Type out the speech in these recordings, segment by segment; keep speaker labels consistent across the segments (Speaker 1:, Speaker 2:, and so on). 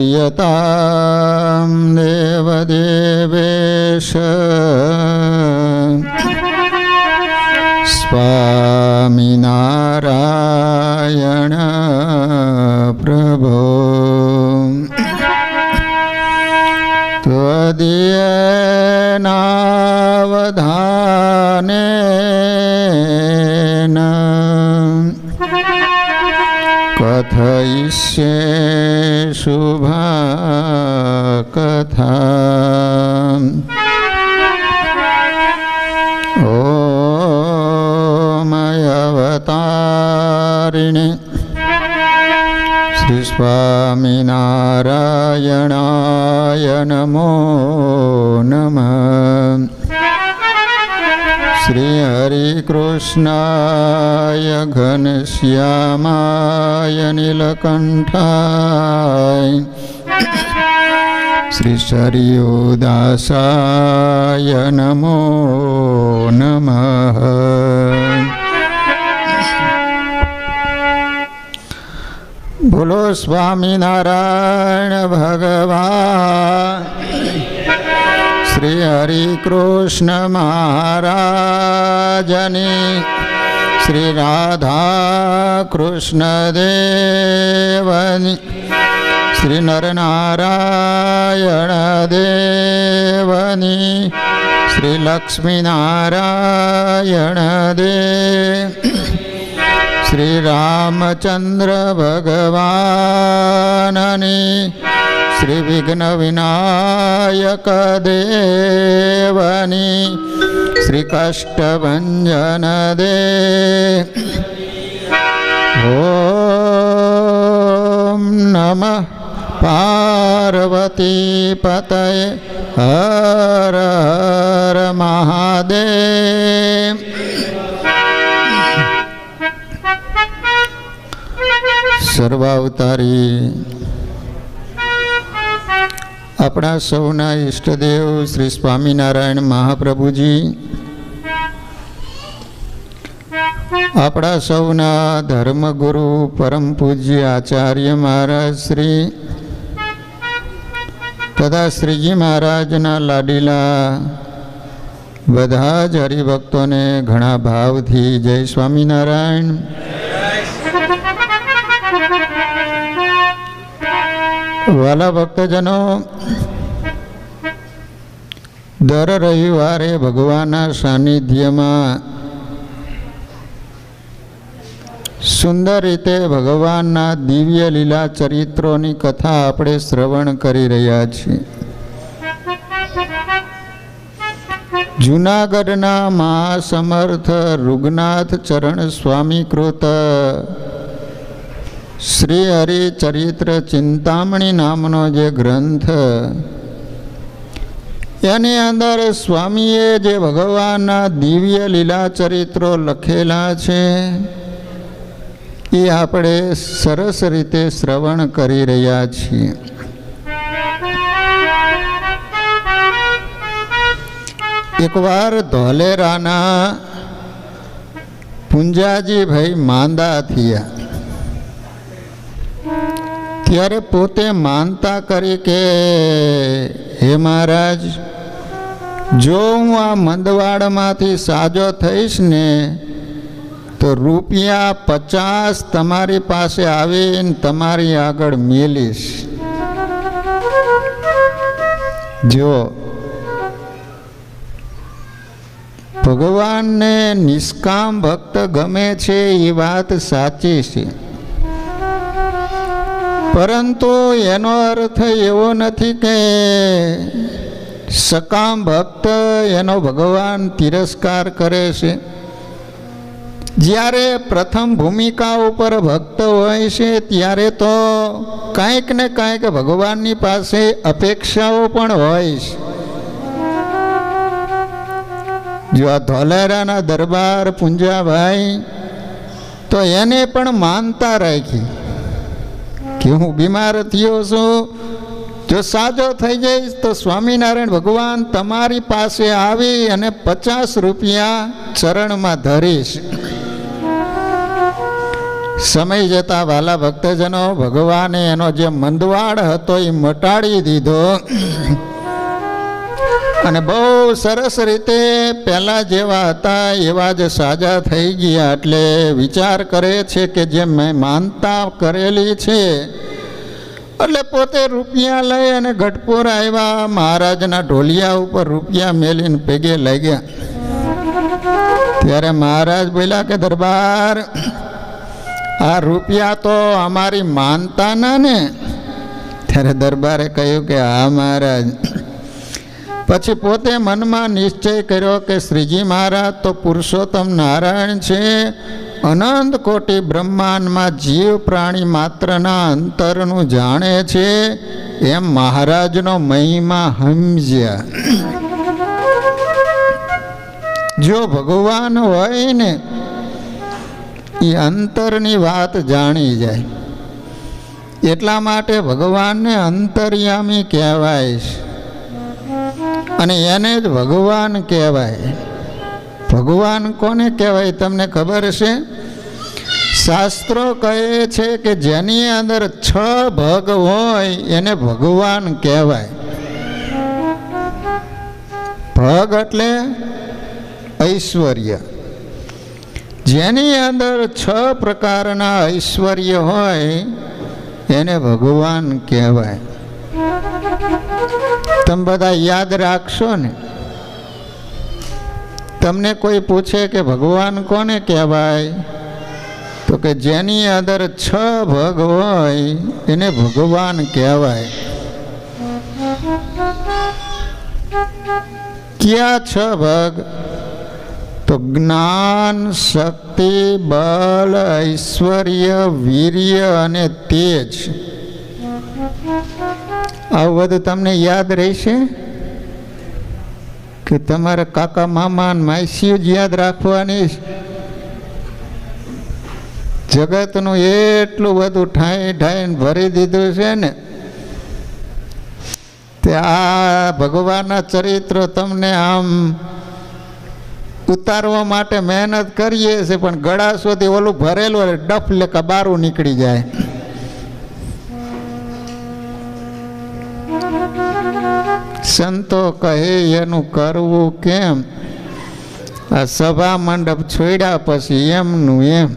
Speaker 1: यतां देवदेवेश स्वामिनारायण प्रभो त्वदीयनावधानेन कथयिष्ये शुभा कथा। ॐ अवतारिणे श्री स्वामिनारायणाय नमो नमः। श्री हरिकृष्णाय घनश्यामाय नीलकंठाय श्री शरीयोदासाय नमो नमः। बोलो स्वामीनारायण भगवान श्री हरिकृष्ण महाराजनी श्री राधा कृष्ण देवनी श्री नरनारायण देवनी श्री लक्ष्मी नारायण देव श्री रामचंद्र भगवाननी श्री विघ्न विनायक देवनी श्री कष्टभंजन देव। ओम नमः पार्वती पतये हर हर महादेव। सर्वावतारी अपना सौना इष्टदेव श्री स्वामीनारायण महाप्रभुजी, अपना सौना धर्मगुरु परम पूज्य आचार्य महाराज श्री तथा श्रीजी महाराज ना लाडीला बधा ज हरिभक्तों ने घणा भाव थी जय स्वामीनारायण। वाला भक्तजनों, दर रविवारे भगवान सानिध्य में सुंदर रीते भगवान दिव्य लीला चरित्रों की कथा आपणे श्रवण करी रह्या छीए। जूनागढ़ना महासमर्थ रुगनाथ चरण स्वामी कृत श्री हरि चरित्र चिंतामणी नामनो जे ग्रंथ, यानी अंदर स्वामीए जे भगवानना दिव्य लीला चरित्रों लखेला छे ये आपणे सरस रीते श्रवण करी रह्या छीए। एक बार धोलेराना पुंजाजी भाई मांदा थिया त्यारे पोते मानता करी के हे महाराज, जो हूँ आ मंदवाड़ मांथी साजो थईश ने तो रुपया 50 तमारी पासे आवीने तमारी आगळ मेलीश। जो भगवान ने निष्काम भक्त गमे छे ये बात साची छे, परंतु एनो अर्थ एवो नथी के सकाम भक्त एनो भगवान तिरस्कार करे छे। ज्यारे प्रथम भूमिका पर भक्त होय छे त्यारे तो कांईक ने कांईक भगवाननी पासे अपेक्षाओ पण होय छे। जो आ धोलेराना दरबार पुंजा भाई तो एने पण मानता राखी कि हूँ बीमार थयो छुं, जो साजो थई जाईश तो स्वामीनारायण भगवान तमारी पासे आवी अने 50 रुपया चरण में धरीश। સમય જતાં વાલા ભક્તજનો ભગવાને એનો જે મંદવાડ હતો એ મટાડી દીધો અને બહુ સરસ રીતે પહેલાં જેવા હતા એવા જ સાજા થઈ ગયા. એટલે વિચાર કરે છે કે જે મેં માનતા કરેલી છે, એટલે પોતે રૂપિયા લઈ અને ગઢપુર આવ્યા. મહારાજના ઢોલિયા ઉપર રૂપિયા મેલીને ભેગે લાગ્યા. ત્યારે મહારાજ બોલ્યા કે દરબાર, આ રૂપિયા તો અમારી માનતાના ને? ત્યારે દરબારે કહ્યું કે હા મહારાજ. પછી પોતે મનમાં નિશ્ચય કર્યો કે શ્રીજી મહારાજ તો પુરુષોત્તમ નારાયણ છે, અનંત કોટી બ્રહ્માંડમાં જીવ પ્રાણી માત્રના અંતરનું જાણે છે, એમ મહારાજનો મહિમા સમજ્યા. જો ભગવાન હોય ને એ અંતરની વાત જાણી જાય. એટલા માટે ભગવાનને અંતર્યામી કહેવાય છે અને એને જ ભગવાન કહેવાય. ભગવાન કોને કહેવાય તમને ખબર છે? શાસ્ત્રો કહે છે કે જેની અંદર 6 ભાગ હોય એને ભગવાન કહેવાય. ભાગ એટલે ઐશ્વર્ય. જેની અંદર 6 પ્રકારના ઐશ્વર્ય હોય એને ભગવાન કહેવાય. તમે બધા યાદ રાખશો ને. તમને કોઈ પૂછે કે ભગવાન કોને કહેવાય, તો કે જેની અંદર 6 ભાગ હોય એને ભગવાન કહેવાય. ક્યાં 6 ભાગ? તો જ્ઞાન, શક્તિ, બળ, ઐશ્વર્ય, વીર્ય અને તેજ. આવું બધું તમને યાદ રહેશે કે તમારે કાકા મામા માસી જ યાદ રાખવાની? જગતનું એટલું બધું ઠાઈ ઠાઈને ભરી દીધું છે ને, તે આ ભગવાનના ચરિત્ર તમને આમ ઉતારવા માટે મહેનત કરીએ છીએ, પણ ગળા સુધી ઓલું ભરેલું ડફ લેખા બારું નીકળી જાય. સંતો કહે એનું કરવું કેમ? આ સભા મંડપ છોડ્યા પછી એમનું એમ.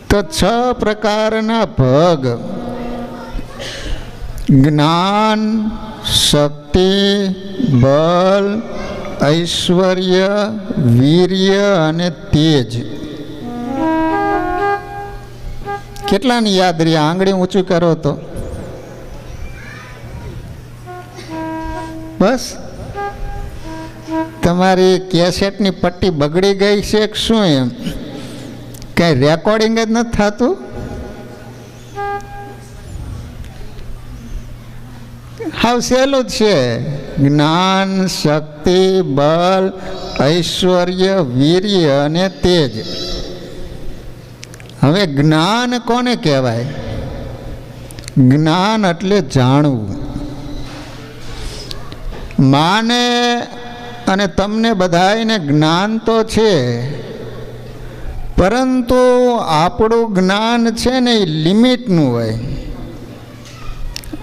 Speaker 1: તો 6 પ્રકારના ભાગ: જ્ઞાન, શક્તિ, બળ, ઐશ્વર્ય, વીર્ય અને તેજ. કેટલાની યાદ રહી? આંગળી ઊંચું કરો તો. બસ તમારી કેસેટની પટ્ટી બગડી ગઈ છે કે શું? એમ કઈ રેકોર્ડિંગ જ નથી થતું? હાવ સહેલું જ છે. જ્ઞાન, શક્તિ, બળ, ઐશ્વર્ય, વીર્ય અને તેજ. હવે જ્ઞાન કોને કહેવાય? જ્ઞાન એટલે જાણવું. માને અને તમને બધાને જ્ઞાન તો છે, પરંતુ આપણું જ્ઞાન છે ને એ લિમિટનું હોય,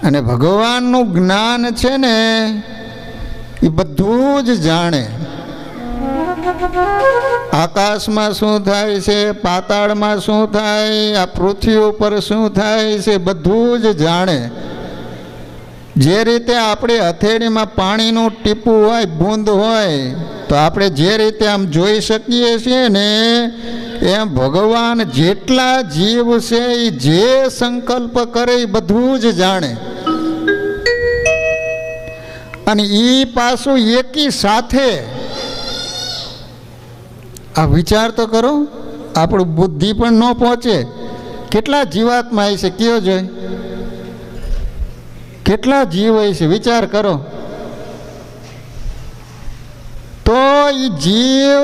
Speaker 1: અને ભગવાનનું જ્ઞાન છે ને એ બધું જ જાણે. આકાશમાં શું થાય છે, પાતાળમાં શું થાય, આ પૃથ્વી ઉપર શું થાય છે, બધું જ જાણે. જે રીતે આપણે હથેળીમાં પાણીનું ટીપું હોય, બૂંદ હોય, તો આપણે જે રીતે આમ જોઈ શકીએ છીએ ને, એમ ભગવાન જેટલા જીવ છે એ જે સંકલ્પ કરે એ બધું જ જાણે. અને એ પાછું એકી સાથે. આ વિચાર તો કરો, આપણું બુદ્ધિ પણ ન પહોંચે. કેટલા જીવાત્મા હોય છે કયો જોઈ? કેટલા જીવ હોય છે વિચાર કરો. તો એ જીવ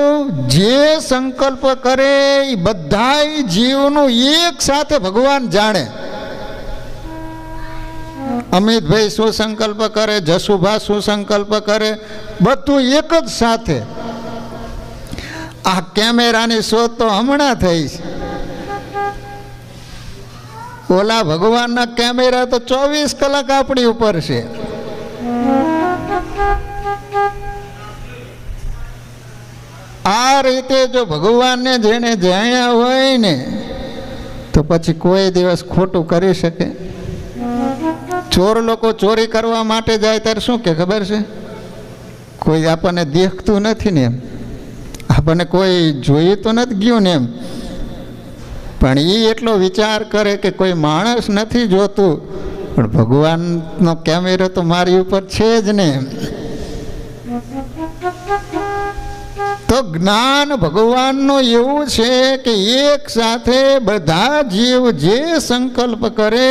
Speaker 1: જે સંકલ્પ કરે એ બધા જીવનું એક સાથે ભગવાન જાણે. અમિતભાઈ શું સંકલ્પ કરે, જસુભા શું સંકલ્પ કરે, બધું એક જ સાથે. આ કેમેરાની શોધ તો હમણાં થઈ છે. ઓલા ભગવાનના કેમેરા તો 24 કલાક આપણી ઉપર છે. આ રીતે જો ભગવાનને જેને જાણ્યા હોય ને તો પછી કોઈ દિવસ ખોટું કરી શકે? ચોર લોકો ચોરી કરવા માટે જાય ત્યારે શું કે ખબર છે? કોઈ આપણને દેખતું નથી ને એમ, આપણને કોઈ જોયું તો નથી ગયું ને એમ, પણ એ એટલો વિચાર કરે કે કોઈ માણસ નથી જોતું, પણ ભગવાનનો કેમેરો તો મારી ઉપર છે જ ને. તો જ્ઞાન ભગવાનનું એવું છે કે એક સાથે બધા જીવ જે સંકલ્પ કરે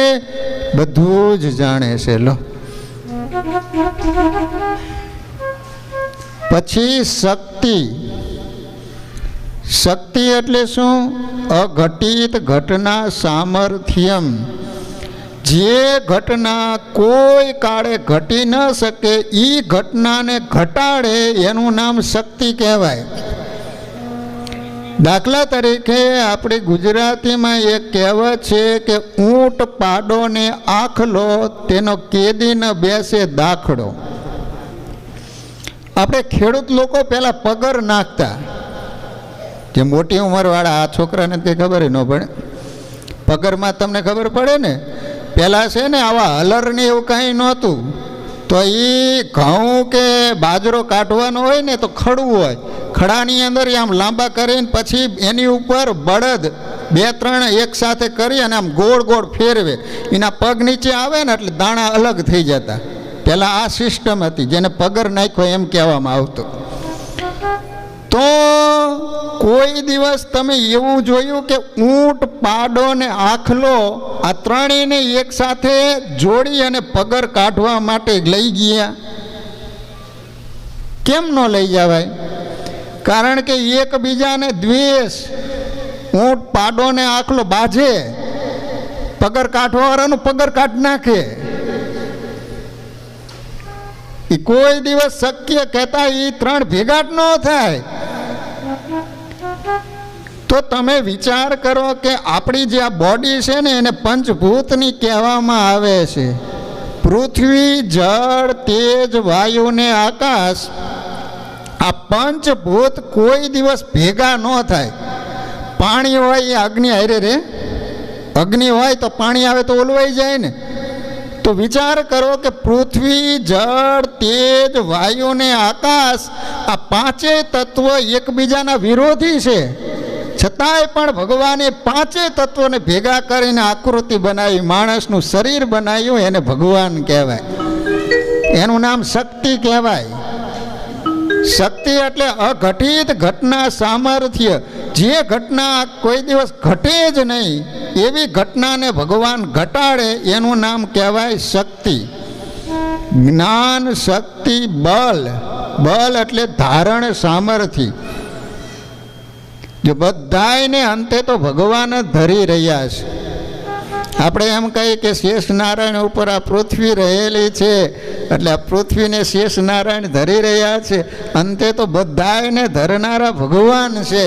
Speaker 1: બધું જ જાણે છે. લો પછી શક્તિ. શક્તિ એટલે શું? અઘટિત ઘટના સામર્થ્યમ. જે ઘટના કોઈ કાળે ઘટી ન શકે એ ઘટનાને ઘટાડે એનું નામ શક્તિ કહેવાય. દાખલા તરીકે આપણી ગુજરાતીમાં એક કહેવત છે કે ઊંટ પાડો ને આખલો તેનો કેદી ન બેસે દાખલો. આપણે ખેડૂત લોકો પહેલા પગર નાખતા, જે મોટી ઉંમરવાળા આ છોકરાને કંઈ ખબર ન પડે, પગરમાં તમને ખબર પડે ને. પહેલાં છે ને આવા હલર ને એવું કાંઈ નહોતું, તો એ ઘઉં કે બાજરો કાઢવાનો હોય ને તો ખડવું હોય, ખડાની અંદર આમ લાંબા કરીને પછી એની ઉપર બળદ 2-3 એક સાથે કરી અને આમ ગોળ ગોળ ફેરવે, એના પગ નીચે આવે ને એટલે દાણા અલગ થઈ જતા. પહેલાં આ સિસ્ટમ હતી, જેને પગર નાખ્યો એમ કહેવામાં આવતું. તો કોઈ દિવસ તમે એવું જોયું કે ઊંટ પાડો ને આખલો આ ત્રણેયને એક સાથે જોડી અને પગર કાઢવા માટે લઈ ગયા? કેમ ન લઈ જવાય? કારણ કે એકબીજાને દ્વેષ. ઊંટ પાડો ને આખલો બાજે, પગર કાઢવાવાળાનું પગર કાઢી નાખે. એ કોઈ દિવસ શક્ય કહેતા એ 3 ભેગા જ ન થાય. તો તમે વિચાર કરો કે આપણી જે આ બોડી છે ને એને પંચભૂતની કહેવામાં આવે છે. પૃથ્વી, જળ, તેજ, વાયુ ને આકાશ, આ પંચભૂત કોઈ દિવસ ભેગા ન થાય. પાણી હોય એ અગ્નિ હારે રે, અગ્નિ હોય તો પાણી આવે તો ઓલવાઈ જાય ને. તો વિચાર કરો કે પૃથ્વી, જળ, તેજ, વાયુ ને આકાશ, આ 5 તત્વ એકબીજાના વિરોધી છે, છતાંય પણ ભગવાને 5 તત્વોને ભેગા કરીને આકૃતિ બનાવી, માણસનું શરીર બનાવ્યું, એને ભગવાન કહેવાય. એનું નામ શક્તિ કહેવાય. શક્તિ એટલે અઘટિત ઘટના સામર્થ્ય. જે ઘટના કોઈ દિવસ ઘટે જ નહીં એવી ઘટનાને ભગવાન ઘટાડે એનું નામ કહેવાય શક્તિ. જ્ઞાન, શક્તિ, બલ. બલ એટલે ધારણ સામર્થ્ય. જો બધાયને અંતે તો ભગવાન જ ધરી રહ્યા છે. આપણે એમ કહીએ કે શેષ નારાયણ ઉપર આ પૃથ્વી રહેલી છે એટલે આ પૃથ્વીને શેષ નારાયણ ધરી રહ્યા છે. અંતે તો બધાયને ધરનારા ભગવાન છે.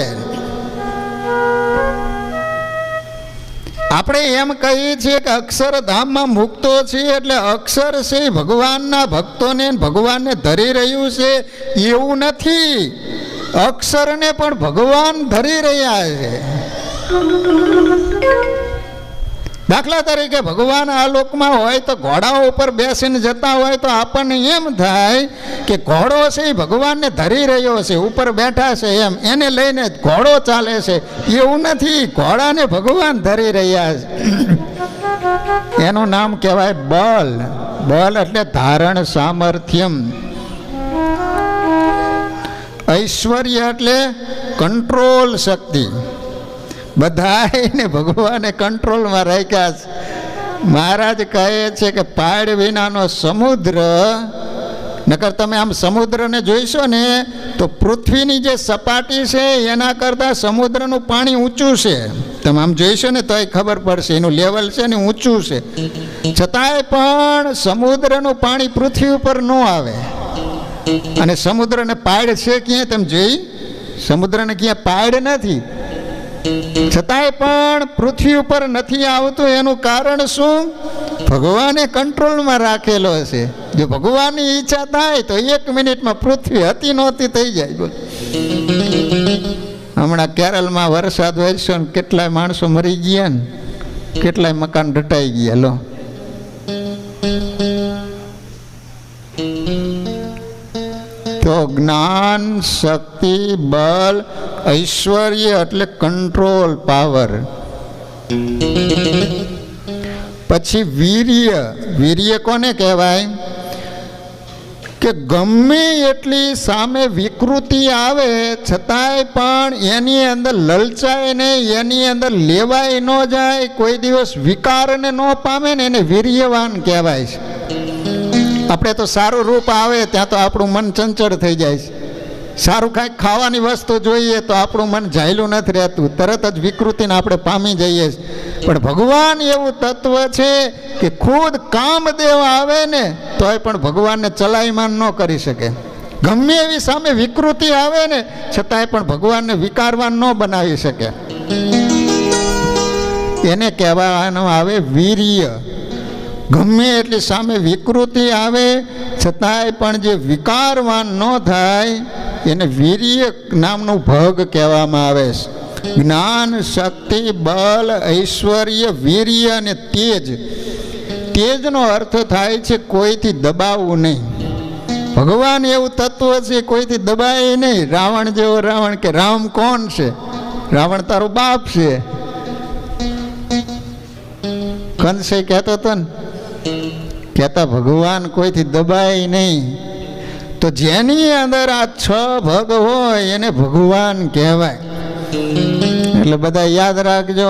Speaker 1: આપણે એમ કહીએ છીએ કે અક્ષરધામમાં મુક્તો છીએ એટલે અક્ષર છે ભગવાનના ભક્તોને ભગવાનને ધરી રહ્યું છે એવું નથી. અક્ષરને પણ ભગવાન ધરી રહ્યા છે. દાખલા તરીકે ભગવાન આ લોકમાં હોય તો ઘોડા ઉપર બેસીને જતા હોય તો આપણને એમ થાય કે ઘોડો છે એ ભગવાનને ધરી રહ્યો છે, ઉપર બેઠા છે એમ, એને લઈને ઘોડો ચાલે છે. એવું નથી, ઘોડાને ભગવાન ધરી રહ્યા છે. એનું નામ કહેવાય બલ. બલ એટલે ધારણ સામર્થ્યમ. ઐશ્વર્ય એટલે કંટ્રોલ શક્તિ. બધાને ભગવાને કંટ્રોલમાં રાખ્યા છે. મહારાજ કહે છે કે પાડ વિનાનો સમુદ્ર, નકર તમે આમ સમુદ્રને જોઈશો ને તો પૃથ્વીની જે સપાટી છે એના કરતાં સમુદ્રનું પાણી ઊંચું છે. તમે આમ જોઈશો ને તોય ખબર પડશે, એનું લેવલ છે ને ઊંચું છે. છતાંય પણ સમુદ્રનું પાણી પૃથ્વી ઉપર ન આવે. અને સમુદ્રને પાડ છે ક્યાંય તમે જોઈ સમુદ્રને ક્યાં પાડ નથી, છતાંય પણ પૃથ્વી ઉપર નથી આવતું. એનું કારણ શું? ભગવાને કંટ્રોલમાં રાખેલો છે. જો ભગવાનની ઈચ્છા થાય તો 1 મિનિટમાં પૃથ્વી હતી નહોતી થઈ જાય. બોલ, હમણાં કેરળમાં વરસાદ વરસ્યો ને કેટલાય માણસો મરી ગયા ને કેટલાય મકાન ઢટાઈ ગયા. લો, તો જ્ઞાન, શક્તિ, બળ, ઐશ્વર્ય એટલે કંટ્રોલ, પાવર. પછી વીર્ય. વીર્ય કોને કહેવાય? કે ગમે એટલી સામે વિકૃતિ આવે છતાંય પણ એની અંદર લલચાય નહીં, એની અંદર લેવાય ન જાય, કોઈ દિવસ વિકારને ન પામે ને એને વીર્યવાન કહેવાય છે. આપણે તો સારું રૂપ આવે ત્યાં તો આપણું મન ચંચળ થઈ જાય છે. સારું કાંઈક ખાવાની વસ્તુ જોઈએ તો આપણું મન ઝાયલું નથી રહેતું, તરત જ વિકૃતિને આપણે પામી જઈએ છીએ. પણ ભગવાન એવું તત્વ છે કે ખુદ કામદેવ આવે ને તોય પણ ભગવાનને ચલાયમાન ન કરી શકે. ગમે એવી સામે વિકૃતિ આવે ને છતાંય પણ ભગવાનને વિકારવાન ન બનાવી શકે. એને કહેવાનું આવે વીર્ય. ગમે એટલી સામે વિકૃતિ આવે છતાંય પણ જે વિકારવાન ન થાય એને વીર્ય નામનું ભગ કહેવામાં આવે છે. જ્ઞાન, શક્તિ, બળ, ઐશ્વર્ય, વીર્ય અને તેજ. તેજનો અર્થ થાય છે કોઈથી દબાવવું નહીં. ભગવાન એવું તત્વ છે કોઈથી દબાય નહીં. રાવણ જેવો રાવણ કે રામ કોણ છે? રાવણ તારો બાપ છે. કંસે કહેતો હતો ને, કહેતા ભગવાન કોઈથી દબાય નહીં. તો જેની અંદર આ 6 ભગ હોય એને ભગવાન કહેવાય. એટલે બધા યાદ રાખજો,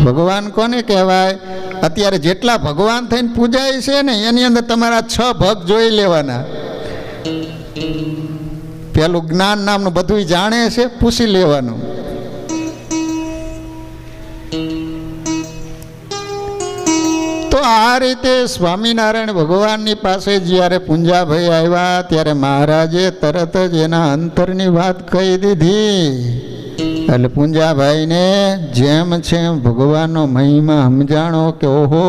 Speaker 1: ભગવાન કોને કહેવાય? અત્યારે જેટલા ભગવાન થઈને પૂજાય છે ને એની અંદર તમારા 6 ભગ જોઈ લેવાના. પેલું જ્ઞાન નામનું બધું જાણે છે, પૂછી લેવાનું. તો આ રીતે સ્વામિનારાયણ ભગવાનની પાસે જ્યારે પુંજાભાઈ આવ્યા ત્યારે મહારાજે તરત જ એના અંતરની વાત કહી દીધી. એટલે પુંજાભાઈને જેમ છે ભગવાનનો મહિમા સમજાણો કે ઓહો,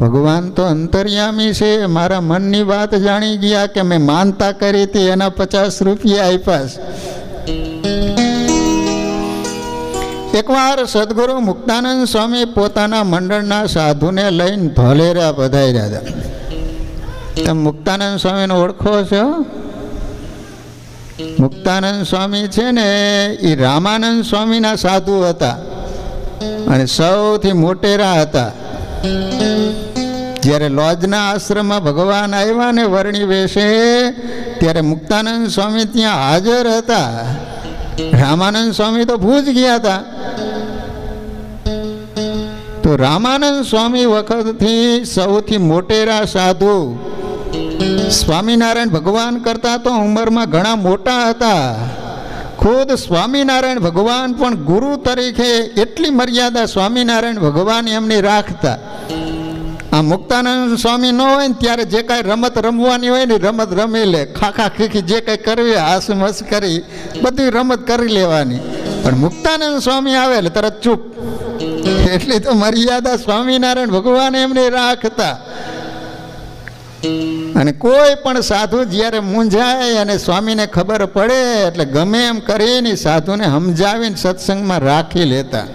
Speaker 1: ભગવાન તો અંતર્યામી છે. મારા મનની વાત જાણી ગયા કે મેં માનતા કરી હતી એના 50 રૂપિયા આપ્યા. એકવાર સદગુરુ મુક્તાનંદ સ્વામી પોતાના મંડળના સાધુને લઈને ધોલેરા પધાર્યા હતા. તમે મુક્તાનંદ સ્વામીને ઓળખો છો? મુક્તાનંદ સ્વામી છે ને એ રામાનંદ સ્વામીના સાધુ હતા અને સૌથી મોટેરા હતા. જ્યારે લોજના આશ્રમમાં ભગવાન આવ્યા ને વર્ણી વેશે ત્યારે મુક્તાનંદ સ્વામી ત્યાં હાજર હતા. રામાનંદ સ્વામી તો ભૂજ ગયા હતા. તો રામાનંદ સ્વામી વખતથી સૌથી મોટેરા સાધુ, સ્વામિનારાયણ ભગવાન કરતા તો ઉંમરમાં ઘણા મોટા હતા. ખુદ સ્વામિનારાયણ ભગવાન પણ ગુરુ તરીકે એટલી મર્યાદા સ્વામિનારાયણ ભગવાન એમની રાખતા. આ મુક્તાનંદ સ્વામી ન હોય ને ત્યારે જે કાંઈ રમત રમવાની હોય ને રમત રમી લે, ખાખા ખીખી જે કંઈ કરવી હાસ મસ કરી બધી રમત કરી લેવાની. પણ મુક્તાનંદ સ્વામી આવે એટલે તરત ચૂપ. એટલી તો મર્યાદા સ્વામિનારાયણ ભગવાન એમને રાખતા. અને કોઈ પણ સાધુ જ્યારે મૂંઝાય અને સ્વામીને ખબર પડે એટલે ગમે એમ કરીને સાધુને સમજાવીને સત્સંગમાં રાખી લેતા.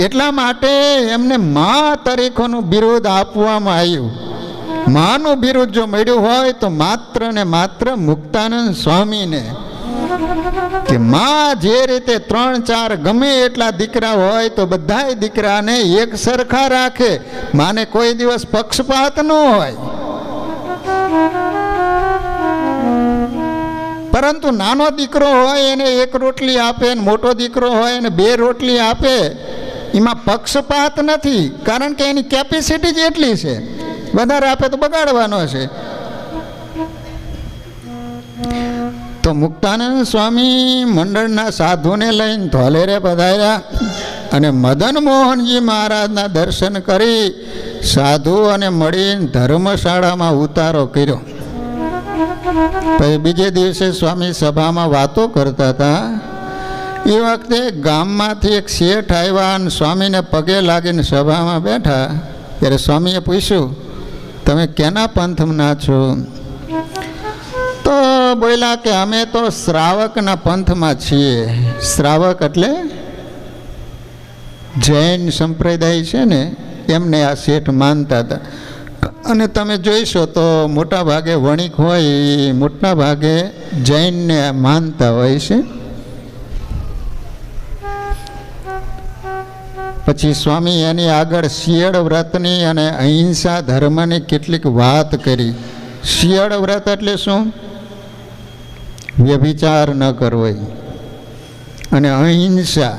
Speaker 1: એટલા માટે એમને મા તરીકેનું બિરુદ આપવામાં આવ્યું. માનું બિરુદ જો મળ્યું હોય તો માત્ર ને માત્ર મુક્તાનંદ સ્વામીને. કે મા જે રીતે 3-4 ગમે એટલા દીકરા હોય તો બધાય દીકરાને એક સરખા રાખે. માને કોઈ દિવસ પક્ષપાત ન હોય. પરંતુ નાનો દીકરો હોય એને 1 રોટલી આપે ને મોટો દીકરો હોય એને 2 રોટલી આપે. એમાં પક્ષપાત નથી, કારણ કે એની કેપેસિટી જ એટલી છે. વધારે આપે તો બગાડવાનો છે. તો મુક્તાનંદ સ્વામી મંડળના સાધુને લઈને ધોલેરે પધાર્યા અને મદન મોહનજી મહારાજના દર્શન કરી સાધુઓને મળીને ધર્મશાળામાં ઉતારો કર્યો. પછી બીજે દિવસે સ્વામી સભામાં વાતો કરતા હતા. એ વખતે ગામમાંથી એક શેઠ આવ્યા અને સ્વામીને પગે લાગીને સભામાં બેઠા. ત્યારે સ્વામીએ પૂછ્યું, તમે કેના પંથના છો? તો બોલ્યા કે અમે તો શ્રાવકના પંથમાં છીએ. શ્રાવક એટલે જૈન સંપ્રદાય છે ને, એમને આ શેઠ માનતા હતા. અને તમે જોઈશો તો મોટા ભાગે વણિક હોય એ મોટા ભાગે જૈનને માનતા હોય છે. પછી સ્વામી એની આગળ શિયળ વ્રતની અને અહિંસા ધર્મની કેટલીક વાત કરી. શિયળ વ્રત એટલે શું? વ્યભિચાર ન કરવો. અને અહિંસા,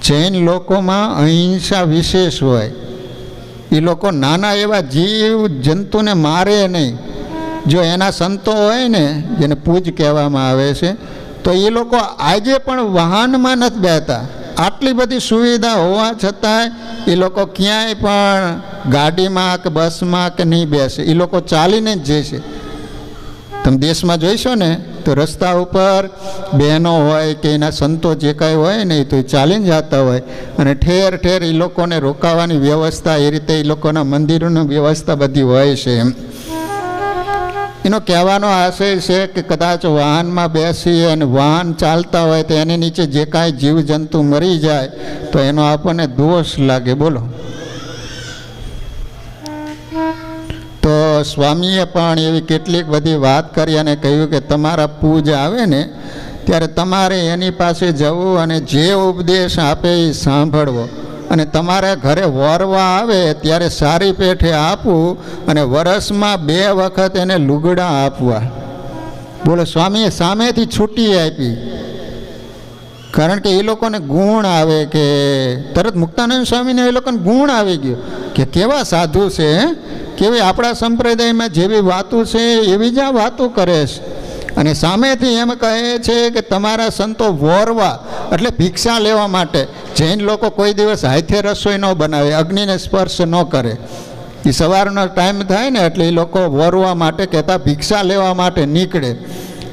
Speaker 1: જૈન લોકોમાં અહિંસા વિશેષ હોય. એ લોકો નાના એવા જીવ જંતુને મારે નહીં. જો એના સંતો હોય ને, જેને પૂજ કહેવામાં આવે છે, તો એ લોકો આજે પણ વાહનમાં નથી બેસતા. આટલી બધી સુવિધા હોવા છતાંય એ લોકો ક્યાંય પણ ગાડીમાં કે બસમાં કે નહીં બેસે. એ લોકો ચાલીને જ જશે. તમે દેશમાં જોઈશો ને તો રસ્તા ઉપર બહેનો હોય કે એના સંતો જે કાંઈ હોય ને તો એ ચાલીને જતા હોય. અને ઠેર ઠેર એ લોકોને રોકાવાની વ્યવસ્થા, એ રીતે એ લોકોના મંદિરોની વ્યવસ્થા બધી હોય છે. એનો કહેવાનો આશય છે કે કદાચ વાહનમાં બેસી અને વાહન ચાલતા હોય તો એની નીચે જે કાંઈ જીવજંતુ મરી જાય તો એનો આપણને દોષ લાગે. બોલો. તો સ્વામીએ પણ એવી કેટલીક બધી વાત કરી અને કહ્યું કે તમારા પૂજા આવે ને ત્યારે તમારે એની પાસે જવું અને જે ઉપદેશ આપે એ સાંભળવો. અને તમારા ઘરે વરવા આવે ત્યારે સારી પેઠે આપવું અને વરસમાં 2 વખત એને લુગડા આપવા. બોલો. સ્વામીએ સામેથી છૂટી આપી. કારણ કે એ લોકોને ગુણ આવે કે તરત મુક્તાનંદ સ્વામીને એ લોકોને ગુણ આવી ગયો કે કેવા સાધુ છે, કેવી આપણા સંપ્રદાયમાં જેવી વાતો છે એવી જ આ વાતો કરે છે. અને સામેથી એમ કહે છે કે તમારા સંતો વોરવા એટલે ભિક્ષા લેવા માટે. જૈન લોકો કોઈ દિવસ હાથે રસોઈ ન બનાવે, અગ્નિને સ્પર્શ ન કરે. એ સવારનો ટાઈમ થાય ને એટલે એ લોકો વોરવા માટે કહેતા ભિક્ષા લેવા માટે નીકળે.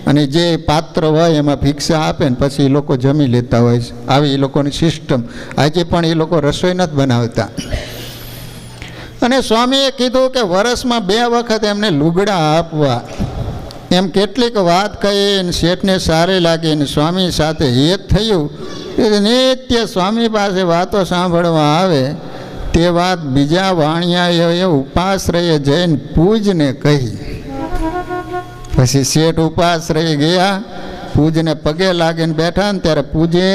Speaker 1: અને જે પાત્ર હોય એમાં ભિક્ષા આપે ને પછી એ લોકો જમી લેતા હોય છે. આવી એ લોકોની સિસ્ટમ. આજે પણ એ લોકો રસોઈ નથી બનાવતા. અને સ્વામીએ કીધું કે વર્ષમાં 2 વખત એમને લુગડા આપવા. એમ કેટલીક વાત કહી શેઠને સારી લાગી ને સ્વામી સાથે હેત થયું. નિત્ય સ્વામી પાસે વાતો સાંભળવા આવે. તે વાત બીજા વાણિયાએ ઉપાશ્રયે જઈને પૂજને કહી. પછી શેઠ ઉપાશ્રયે ગયા, પૂજને પગે લાગીને બેઠા ને ત્યારે પૂજે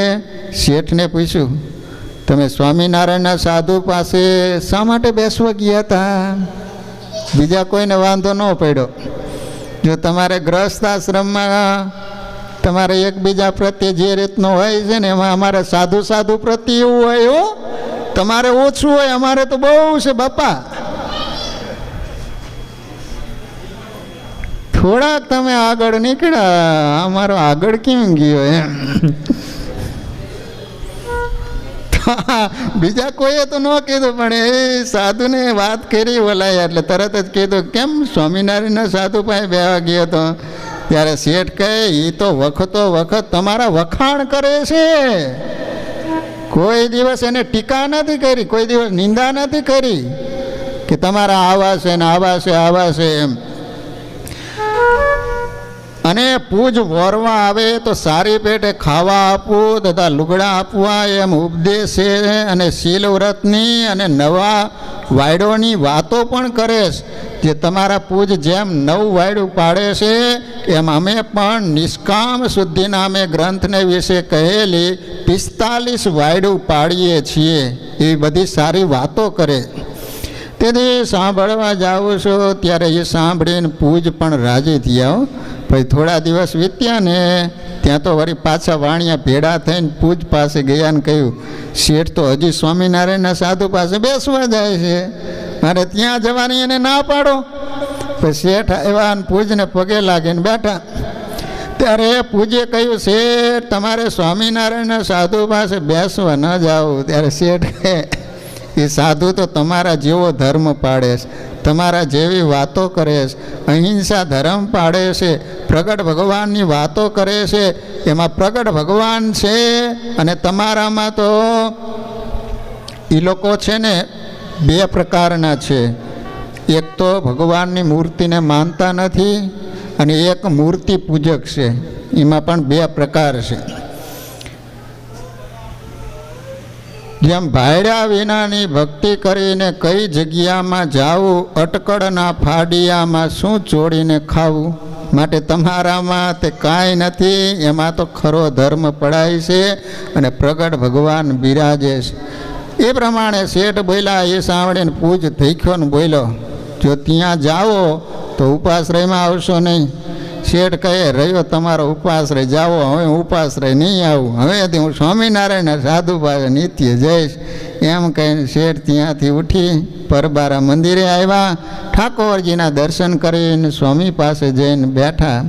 Speaker 1: શેઠને પૂછ્યું, તમે સ્વામિનારાયણના સાધુ પાસે શા માટે બેસવા ગયા હતા? બીજા કોઈને વાંધો ન પડ્યો. જો તમારે ગ્રસ્ત આશ્રમમાં તમારે એકબીજા પ્રત્યે જે રીતનો હોય છે ને એમાં અમારે સાધુ પ્રત્યે એવું હોય. હો, તમારે ઓછું હોય, અમારે તો બહુ છે બાપા. થોડાક તમે આગળ નીકળ્યા, અમારો આગળ કેમ ગયો એમ. બીજા કોઈએ તો ન કીધું, પણ એ સાધુને વાત કરી બોલાય એટલે તરત જ કીધું, કેમ સ્વામિનારાયણના સાધુ પાસે બેવા ગયો હતો? ત્યારે શેઠ કહે, એ તો વખતો વખત તમારા વખાણ કરે છે. કોઈ દિવસ એને ટીકા નથી કરી, કોઈ દિવસ નિંદા નથી કરી કે તમારા આવા છે ને આવા છે આવા છે એમ. અને પૂજ વોરવા આવે તો સારી પેટે ખાવા આપવું તથા લુગડા આપવા એમ ઉપદેશ છે. અને શીલ વ્રતની અને નવા વાયડોની વાતો પણ કરે છે. જે તમારા પૂજ જેમ 9 વાયડું પાડે છે એમ અમે પણ નિષ્કામ શુદ્ધિના અમે ગ્રંથને વિશે કહેલી 45 વાયડું પાડીએ છીએ. એવી બધી સારી વાતો કરે. તેથી સાંભળવા જાઉં છું ત્યારે એ સાંભળીને પૂજ પણ રાજી થયા. પછી થોડા દિવસ વીત્યા ને ત્યાં તો વળી પાછા વાણિયા ભેડા થઈને પૂજ પાસે ગયા ને કહ્યું, શેઠ તો હજી સ્વામિનારાયણના સાધુ પાસે બેસવા જાય છે, મારે ત્યાં જવાની એને ના પાડો. પછી શેઠ આવ્યા અને પૂજને પગે લાગીને બેઠા. ત્યારે પૂજે કહ્યું, શેઠ તમારે સ્વામિનારાયણના સાધુ પાસે બેસવા ન જાવ. ત્યારે શેઠ કહે, એ સાધુ તો તમારા જેવો ધર્મ પાડે છે, તમારા જેવી વાતો કરે છે, અહિંસા ધર્મ પાડે છે, પ્રગટ ભગવાનની વાતો કરે છે. એમાં પ્રગટ ભગવાન છે અને તમારામાં તો એ લોકો છે ને બે પ્રકારના છે. એક તો ભગવાનની મૂર્તિને માનતા નથી અને એક મૂર્તિ પૂજક છે. એમાં પણ બે પ્રકાર છે. જેમ ભાડ્યા વિનાની ભક્તિ કરીને કઈ જગ્યામાં જાવું, અટકળના ફાડિયામાં શું ચોડીને ખાવું. માટે તમારામાં તે કાંઈ નથી, એમાં તો ખરો ધર્મ પડાય છે અને પ્રગટ ભગવાન બિરાજે છે. એ પ્રમાણે શેઠ બોલ્યા, એ સાંભળીને પૂજ ધૈખ્યો ને બોલ્યો, જો ત્યાં જાઓ તો ઉપાશ્રયમાં આવશો નહીં. શેઠ કહે, રહ્યો તમારો ઉપાશ્રય, જાઓ, હવે ઉપાશ્રય નહીં આવું, હવેથી હું સ્વામિનારાયણ સાધુ પાસે નિત્ય જઈશ. એમ કહીને શેઠ ત્યાંથી ઉઠી પરબારા મંદિરે આવ્યા. ઠાકોરજીના દર્શન કરીને સ્વામી પાસે જઈને બેઠા.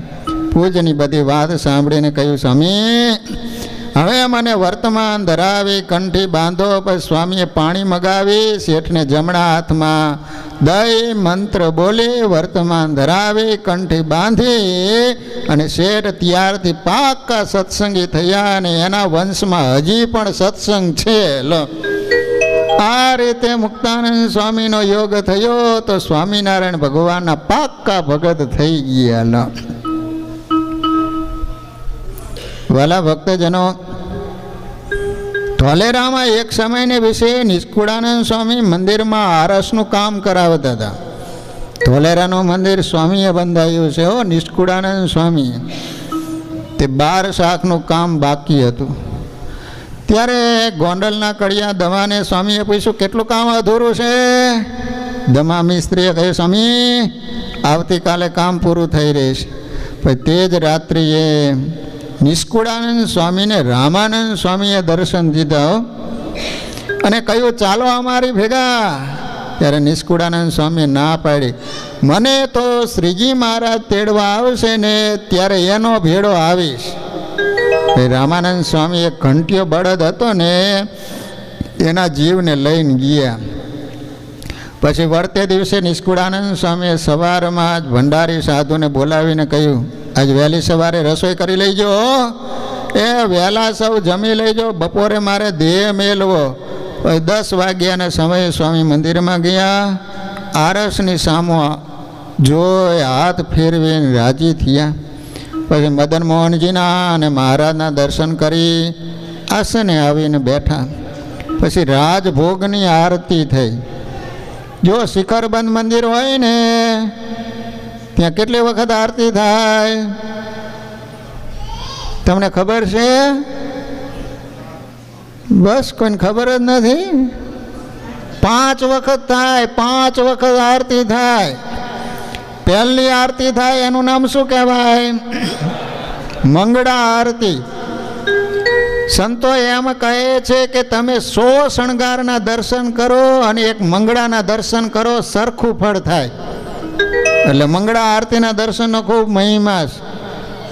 Speaker 1: પૂજની બધી વાત સાંભળીને કહ્યું, સ્વામી હવે મને વર્તમાન ધરાવી કંઠી બાંધો. પછી સ્વામીએ પાણી મગાવી શેઠને જમણા હાથમાં દઈ મંત્ર બોલી વર્તમાન ધરાવી કંઠી બાંધી અને શેઠ ત્યારથી પાક્કા સત્સંગી થયા અને એના વંશમાં હજી પણ સત્સંગ છે. લો, આ રીતે મુક્તાનંદ સ્વામીનો યોગ થયો તો સ્વામિનારાયણ ભગવાનના પાક્કા ભગત થઈ ગયા. લો, વાલા ભક્તજનો, ધોલેરામાં એક સમયને વિશે નિષ્કુળાનંદ સ્વામી મંદિરમાં આરસનું કામ કરાવતા હતા. ધોલેરાનું મંદિર સ્વામીએ બંધાયું છે. નિષ્કુળાનંદ સ્વામી તે 12 શાખનું કામ બાકી હતું. ત્યારે ગોંડલના કડિયા દમાને સ્વામીએ પૂછ્યું, કેટલું કામ અધૂરું છે? દમા મિસ્ત્રીએ કહ્યું, સ્વામી આવતીકાલે કામ પૂરું થઈ રહેશે. પછી તે જ રાત્રિએ નિષ્કુળાનંદ સ્વામીને રામાનંદ સ્વામીએ દર્શન દીધા અને કહ્યું, ચાલો અમારી ભેગા. ત્યારે નિષ્કુળાનંદ સ્વામીએ ના પાડી, મને તો શ્રીજી મહારાજ તેડવા આવશે ને ત્યારે એનો ભેડો આવીશ. રામાનંદ સ્વામી એક ઘંટીયો બળદ હતો ને એના જીવને લઈને ગયા. પછી વળતે દિવસે નિષ્કુળાનંદ સ્વામીએ સવારમાં જ ભંડારી સાધુને બોલાવીને કહ્યું, આજ વહેલી સવારે રસોઈ કરી લઈજો, એ વહેલા સૌ જમી લઈજો, બપોરે મારે દેહ મેલવો. 10 વાગ્યાના સમયે સ્વામી મંદિરમાં ગયા. આરસની સામો જોઈ હાથ ફેરવીને રાજી થયા. પછી મદન મોહનજીના અને મહારાજના દર્શન કરી આસને આવીને બેઠા. પછી રાજભોગની આરતી થઈ. જો શિખરબંધ મંદિર હોય ને ત્યાં કેટલી વખત આરતી થાય તમને ખબર છે? બસ કોઈને ખબર જ નથી. 5 વખત થાય, 5 વખત આરતી થાય. પહેલી આરતી થાય એનું નામ શું કહેવાય? મંગળા આરતી. સંતો એમ કહે છે કે તમે 100 શણગારના દર્શન કરો અને એક મંગળાના દર્શન કરો, સરખું ફળ થાય. એટલે મંગળા આરતીના દર્શનનો ખૂબ મહિમા છે.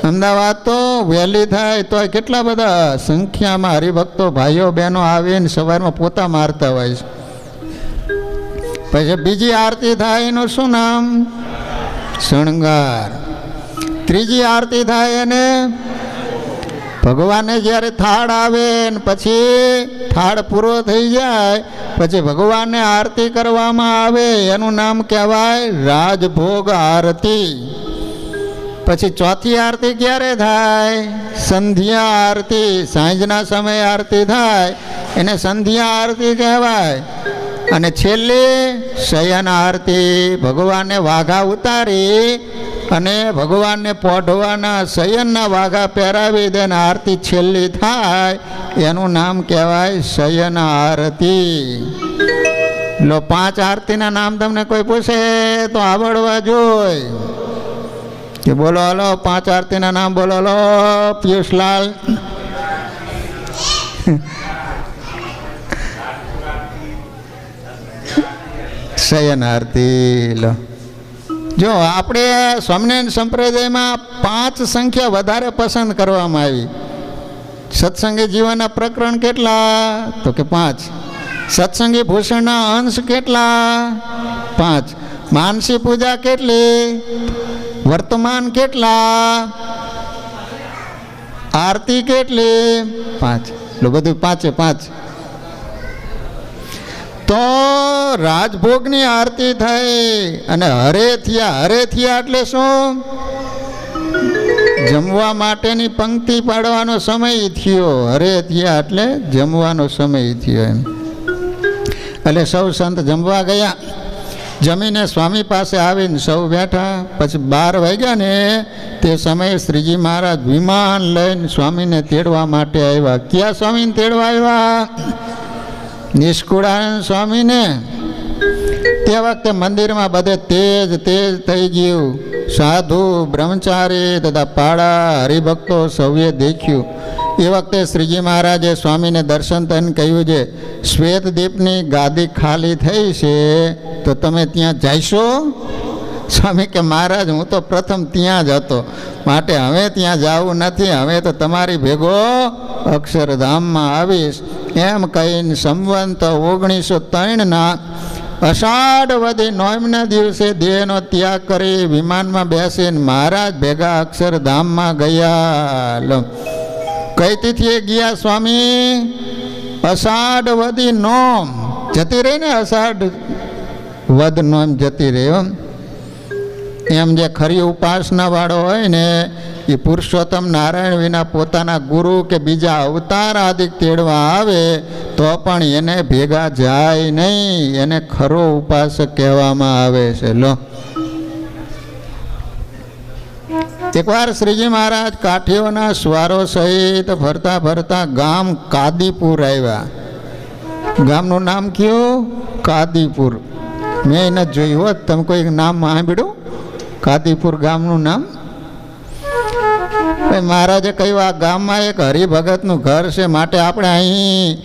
Speaker 1: અમદાવાદ તો વહેલી થાય તો કેટલા બધા સંખ્યામાં હરિભક્તો ભાઈઓ બહેનો આવીને સવારમાં પોતા મારતા હોય છે. પછી બીજી આરતી થાય એનું શું નામ? શણગાર. ત્રીજી આરતી થાય એને ભગવાનને જ્યારે થાળ આવે ને પછી થાળ પૂરો થઈ જાય પછી ભગવાનને આરતી કરવામાં આવે એનું નામ કહેવાય રાજભોગ આરતી. પછી ચોથી આરતી ક્યારે થાય? સંધ્યા આરતી. સાંજના સમયે આરતી થાય એને સંધ્યા આરતી કહેવાય. અને છેલ્લી શયન આરતી. ભગવાનને વાઘા ઉતારી અને ભગવાનને પોઢવાના શયનના વાઘા પહેરાવી દે ને આરતી છેલ્લી થાય એનું નામ કહેવાય શયન આરતી. લો 5 આરતીના નામ તમને કોઈ પૂછે તો આવડવા જોઈ કે બોલો. હલો 5 આરતીના નામ બોલો. લો પિયુષલાલ. શયન આરતી. લો જો આપણે સ્વામિનારાયણ સંપ્રદાયમાં 5 સંખ્યા વધારે પસંદ કરવામાં આવી. સત્સંગી જીવનના પ્રકરણ કેટલા? તો કે 5. સત્સંગી ભૂષણના અંશ કેટલા? 5. માનસી પૂજા કેટલી, વર્તમાન કેટલા, આરતી કેટલી, 5. એટલું બધું 5 5. તો રાજભોગની આરતી થઈ અને હરે થયા એટલે શું? જમવા માટેની પંક્તિ પાડવાનો સમય થયો. હરે થયા એટલે જમવાનો સમય થયો એમ. એટલે સૌ સંત જમવા ગયા. જમીને સ્વામી પાસે આવીને સૌ બેઠા. પછી 12 વાગ્યા ને તે સમયે શ્રીજી મહારાજ વિમાન લઈને સ્વામીને તેડવા માટે આવ્યા. ક્યાં સ્વામીને તેડવા આવ્યા? નિષ્કુળાનંદ સ્વામીને. તે વખતે મંદિરમાં બધે તેજ થઈ ગયું. સાધુ, બ્રહ્મચારી તથા પાડા હરિભક્તો સૌએ દેખ્યું. એ વખતે શ્રીજી મહારાજે સ્વામીને દર્શન થઈને કહ્યું છે, શ્વેતદીપની ગાદી ખાલી થઈ છે તો તમે ત્યાં જઈશો? સ્વામી કે મહારાજ હું તો પ્રથમ ત્યાં જ હતો, માટે હવે ત્યાં જવું નથી, હવે તો તમારી ભેગો અક્ષરધામમાં આવીશ. એમ કહીને સંવંત 1903ના અષાઢ વધી 9ના દિવસે દેહનો ત્યાગ કરી વિમાનમાં બેસીને મહારાજ ભેગા અક્ષરધામમાં ગયા. કઈ તિથિએ ગયા સ્વામી? અષાઢ વધી 9 જતી રહી ને, અષાઢ વદ 9 જતી રહી. એમ જે ખરી ઉપાસના વાળો હોય ને એ પુરુષોત્તમ નારાયણ વિના પોતાના ગુરુ કે બીજા અવતાર આદિક તેડવા આવે તો પણ એને ભેગા જાય નહીં. એને ખરો ઉપાસક કહેવામાં આવે છે. લો, એકવાર શ્રીજી મહારાજ કાઠીઓના સ્વારો સહિત ફરતા ફરતા ગામ કાદીપુર આવ્યા. ગામનું નામ કયું? કાદીપુર. મેં એને જોયું હોત. તમે કોઈ નામ સાંભળ્યું કાદીપુર ગામનું નામ? મહારાજે કહ્યું આ ગામમાં એક હરિભગતનું ઘર છે, માટે આપણે અહીં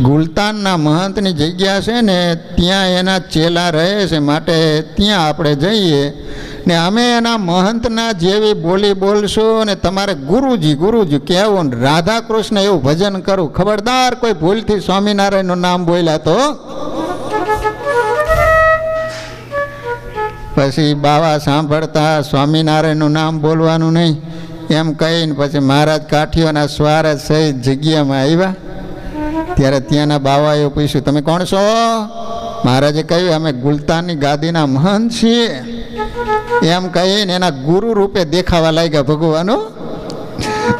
Speaker 1: ગુલતાનના મહંતની જગ્યા છે ને ત્યાં એના ચેલા રહે છે, માટે ત્યાં આપણે જઈએ ને અમે એના મહંતના જેવી બોલી બોલશું ને તમારે ગુરુજી કહેવું ને રાધા કૃષ્ણ એવું ભજન કરું. ખબરદાર કોઈ ભૂલથી સ્વામિનારાયણનું નામ બોલ્યા તો. પછી બાવા સાંભળતા સ્વામિનારાયણનું નામ બોલવાનું નહીં એમ કહીને પછી મહારાજ કાઠીઓના સ્વાર સહિત જગ્યામાં આવ્યા. ત્યારે ત્યાંના બાવાએ પૂછ્યું, તમે કોણ છો? મહારાજે કહ્યું, અમે ગુલતાનની ગાદીના મહંત છીએ. એમ કહીને એના ગુરુ રૂપે દેખાવા લાગ્યા ભગવાનો.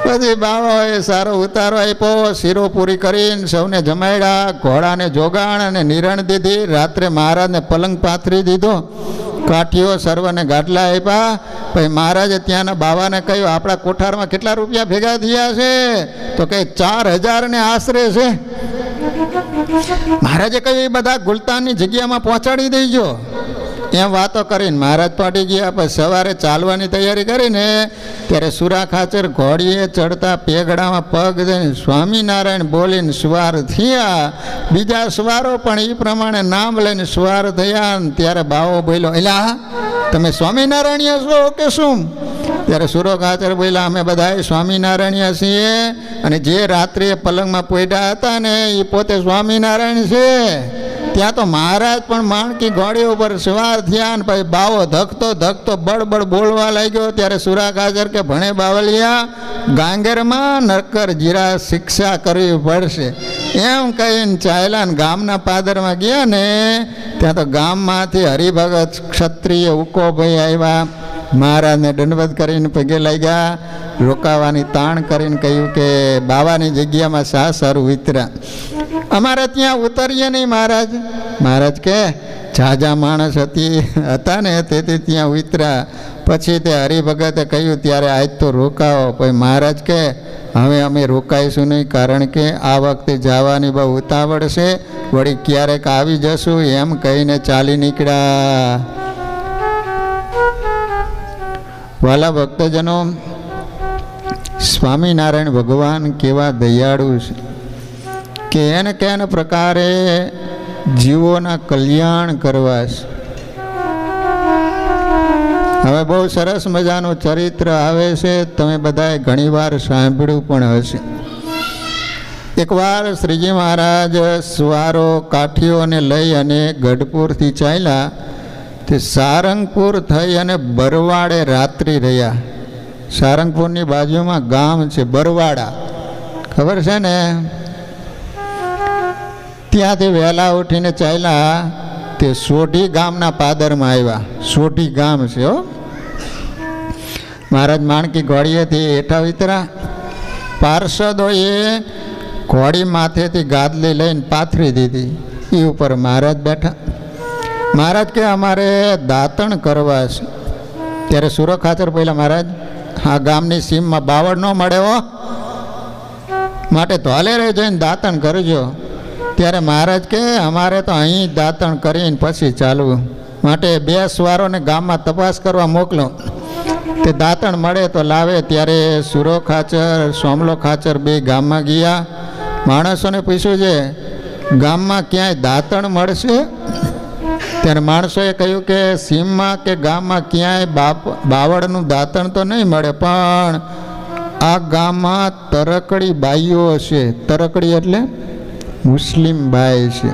Speaker 1: પછી બાવાએ સારો ઉતારો આપ્યો, શીરો પૂરી કરીને સૌને જમાડ્યા, ઘોડાને જોગાણ અને નિરણ દીધી. રાત્રે મહારાજને પલંગ પાથરી દીધો. કાઠીઓ સર્વને ગાટલા આપ્યા. પછી મહારાજે ત્યાંના બાવાને કહ્યું, આપણા કોઠારમાં કેટલા રૂપિયા ભેગા થયા છે? તો કે 4000 ને આશરે છે. મહારાજે કહ્યું, એ બધા ગુલતાનની જગ્યામાં પહોંચાડી દેજો. એમ વાતો કરીને મહારાજ પાટી ગયા. પછી સવારે ચાલવાની તૈયારી કરીને ત્યારે સુરા ખાચર ઘોડીએ ચડતા પેગડામાં પગ દઈને સ્વામિનારાયણ બોલીને સવાર થયા. બીજા સવારો પણ એ પ્રમાણે નામ લઈને સવાર થયા. ત્યારે બાવો બોલ્યો, એલા તમે સ્વામિનારાયણીય છો કે શું? ત્યારે સુરો ખાચર બોલ્યા, અમે બધા સ્વામિનારાયણીય છીએ અને જે રાત્રે પલંગમાં પોઈડા હતા ને એ પોતે સ્વામિનારાયણ છે. ત્યાં તો મહારાજ પણ માણકી ઘોડી ઉપર સવાર થયા ને પછી બાવો ધકતો બળબડ બોલવા લાગ્યો. ત્યારે સુરા ખાચર કે ભણે બાવલિયા, ગાંગેરમાં નરકર જીરા શિક્ષા કરવી પડશે. એમ કહીને ચાલ્યા ને ગામના પાદરમાં ગયા ને ત્યાં તો ગામમાંથી હરિભગત ક્ષત્રિય ઉકોભાઈ આવ્યા. મહારાજને દંડવત કરીને પગે લાગ્યા. રોકાવાની તાણ કરીને કહ્યું કે બાવાની જગ્યામાં શા સારું ઉતર્યા? અમારે ત્યાં ઉતરીએ નહીં મહારાજ. મહારાજ કે ઝાઝા માણસ હતા ને તેથી ત્યાં ઉતર્યા. પછી તે હરિભગતે કહ્યું ત્યારે આજ તો રોકાવો. પછી મહારાજ કે હવે અમે રોકાઈશું નહીં, કારણ કે આ વખતે જવાની બહુ ઉતાવળ છે, વળી ક્યારેક આવી જશું. એમ કહીને ચાલી નીકળ્યા. વાલા ભક્તજનો, સ્વામિનારાયણ ભગવાન કેવા દયાળુ છે કે એને કેન પ્રકારે જીવોના કલ્યાણ કરવા છે. હવે બહુ સરસ મજાનું ચરિત્ર આવે છે, તમે બધાએ ઘણીવાર સાંભળ્યું પણ હશે. એકવાર શ્રીજી મહારાજ સવારો કાઠીઓને લઈ અને ગઢપુરથી ચાલ્યા. તે સારંગપુર થઈ અને બરવાડે રાત્રિ રહ્યા. સારંગપુરની બાજુમાં ગામ છે બરવાડા, ખબર છે ને? ત્યાંથી વહેલા ઉઠીને ચાલ્યા તે સોઢી ગામના પાદરમાં આવ્યા. સોઢી ગામ છે હો. મહારાજ માણકી ઘોડીએથી હેઠા ઉતરા. પાર્ષદોએ ઘોડી માથેથી ગાદલી લઈને પાથરી દીધી, એ ઉપર મહારાજ બેઠા. મહારાજ કે અમારે દાંતણ કરવા છે. ત્યારે સુરખાચર પહેલાં મહારાજ આ ગામની સીમમાં બાવળ ન મળે હો, માટે ધોલેરે જઈને દાંતણ કરજો. ત્યારે મહારાજ કે અમારે તો અહીં દાંતણ કરીને પછી ચાલવું, માટે 2 સવારોને ગામમાં તપાસ કરવા મોકલો. તે દાંતણ મળે તો લાવે. ત્યારે સુરો ખાચર સોમલો ખાચર 2 ગામમાં ગયા. માણસોને પૂછ્યું છે ગામમાં ક્યાંય દાંતણ મળશે? ત્યારે માણસોએ કહ્યું કે સીમમાં કે ગામમાં ક્યાંય બાવળનું દાંતણ તો નહીં મળે, પણ આ ગામમાં તરકડી બાઈઓ છે. તરકડી એટલે મુસ્લિમ બાઈ છે,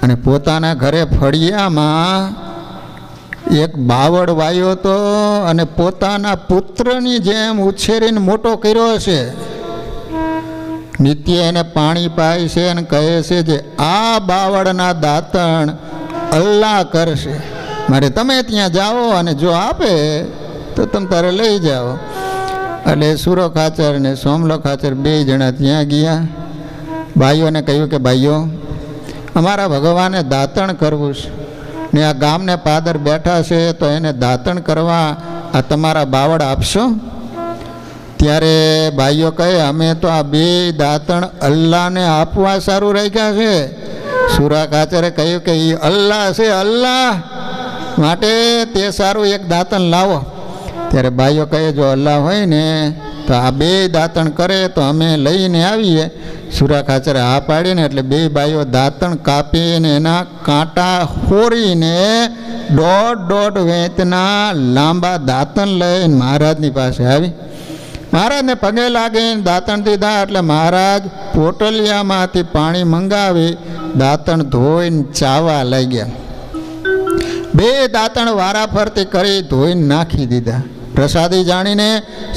Speaker 1: અને પોતાના ઘરે ફળિયામાં એક બાવળ વાયો તો અને પોતાના પુત્રની જેમ ઉછેરીને મોટો કર્યો છે. નિત્ય એને પાણી પાય છે અને કહે છે જે આ બાવળના દાંતણ અલ્લાહ કરશે, મારે તમે ત્યાં જાઓ અને જો આપે તો તમે તારે લઈ જાઓ. એટલે સુરો ખાચર ને સોમલો ખાચર 2 જણા ત્યાં ગયા. ભાઈઓને કહ્યું કે ભાઈઓ, અમારા ભગવાને દાંતણ કરવું છે ને આ ગામને પાદર બેઠા છે, તો એને દાંતણ કરવા આ તમારા બાવળ આપશો? ત્યારે ભાઈઓ કહે અમે તો આ 2 દાંતણ અલ્લાહને આપવા સારું રાખ્યા છે. સુરા ખાચરે કહ્યું કે એ અલ્લાહ છે, અલ્લાહ માટે તે સારું એક દાંતણ લાવો. ત્યારે ભાઈઓ કહે જો અલ્લાહ હોય ને તો આ 2 દાંતણ કરે તો અમે લઈને આવીએ. સુરા ખાચરે હા પાડીને એટલે 2 ભાઈઓ દાંતણ કાપીને એના કાંટા હોરીને 1.5 વેંતના લાંબા દાંતણ લઈને મહારાજની પાસે આવી. મહારાજને પગે લાગીને દાંતણ દીધા. એટલે મહારાજ પોટલિયામાંથી પાણી મંગાવી દાંતણ ધોઈને ચાવા લાગ્યા. 2 દાંતણ વારા ફરતી કરી ધોઈને નાખી દીધા. પ્રસાદી જાણીને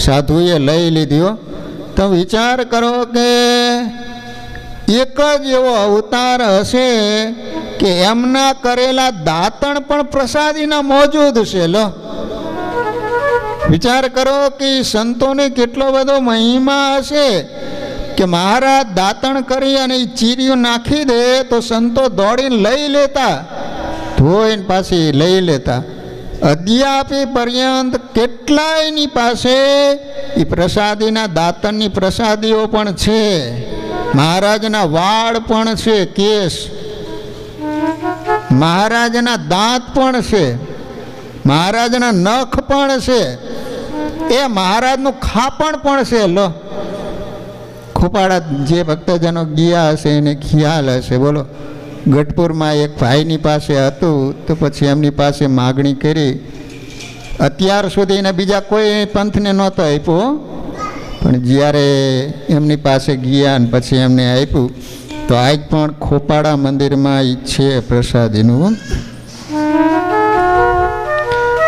Speaker 1: સાધુએ લઈ લીધો. તો વિચાર કરો કે એક જ એવો અવતાર હશે કે એમના કરેલા દાંતણ પણ પ્રસાદીના મોજૂદ છે. લો વિચાર કરો કે સંતોને કેટલો બધો મહિમા હશે કે મહારાજ દાંતણ કરી અને ચીરીઓ નાખી દે તો સંતો દોડીને લઈ લેતા, ધોઈને પાછી લઈ લેતા. અદ્યાપી પર્યંત કેટલાયની પાસે એ પ્રસાદીના દાંતણની પ્રસાદીઓ પણ છે. મહારાજના વાળ પણ છે, કેશ, મહારાજના દાંત પણ છે, મહારાજના નખ પણ છે, એ મહારાજનું ખાપણ પણ છે. લો ખોપાડા જે ભક્તજનો ગયા હશે એને ખ્યાલ હશે. બોલો ગઢપુરમાં એક ભાઈની પાસે હતું, તો પછી એમની પાસે માગણી કરી. અત્યાર સુધી એને બીજા કોઈ પંથને નહોતો આપ્યો, પણ જ્યારે એમની પાસે ગયા ને પછી એમને આપ્યું, તો આજ પણ ખોપાડા મંદિરમાં ઈ છે પ્રસાદીનું.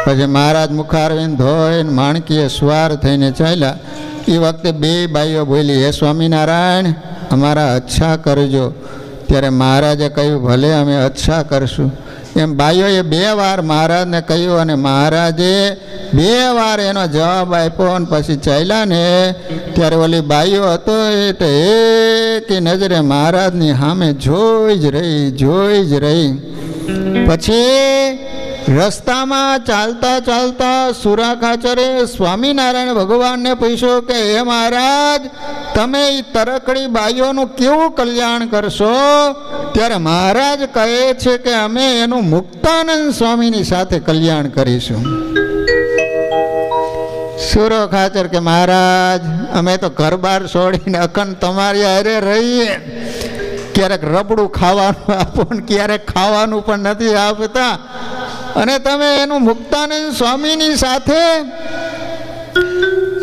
Speaker 1: પછી મહારાજ મુખારવિંદ ધોઈને માણકીએ સ્વાર થઈને ચાલ્યા. એ વખતે 2 ભાઈઓ બોલી હે સ્વામિનારાયણ અમારા અચ્છા કરજો. ત્યારે મહારાજે કહ્યું ભલે અમે અચ્છા કરશું. એમ ભાઈઓએ 2 વાર મહારાજને કહ્યું અને મહારાજે 2 વાર એનો જવાબ આપ્યો. અને પછી ચાલ્યા ને ત્યારે ઓલી બાઈઓ હતો એ તો એક નજરે મહારાજની સામે જોઈ જ રહી. પછી રસ્તામાં ચાલતા ચાલતા સુરા ખાચરે સ્વામિનારાયણ ભગવાનને પૂછ્યું કે હે મહારાજ તમે એ તરકડી બાઈઓનું કેવું કલ્યાણ કરશો? ત્યારે મહારાજ કહે છે કે અમે એનું મુક્તાનંદ સ્વામીની સાથે કલ્યાણ કરીશું. સુરો ખાચર કે મહારાજ અમે તો ઘર બાર છોડીને અખંડ તમારી હારે રહીએ, ક્યારેક રબડું ખાવાનું આપો ને ક્યારેક ખાવાનું પણ નથી આપતા, અને તમે એનું મુક્તાનંદ સ્વામીની સાથે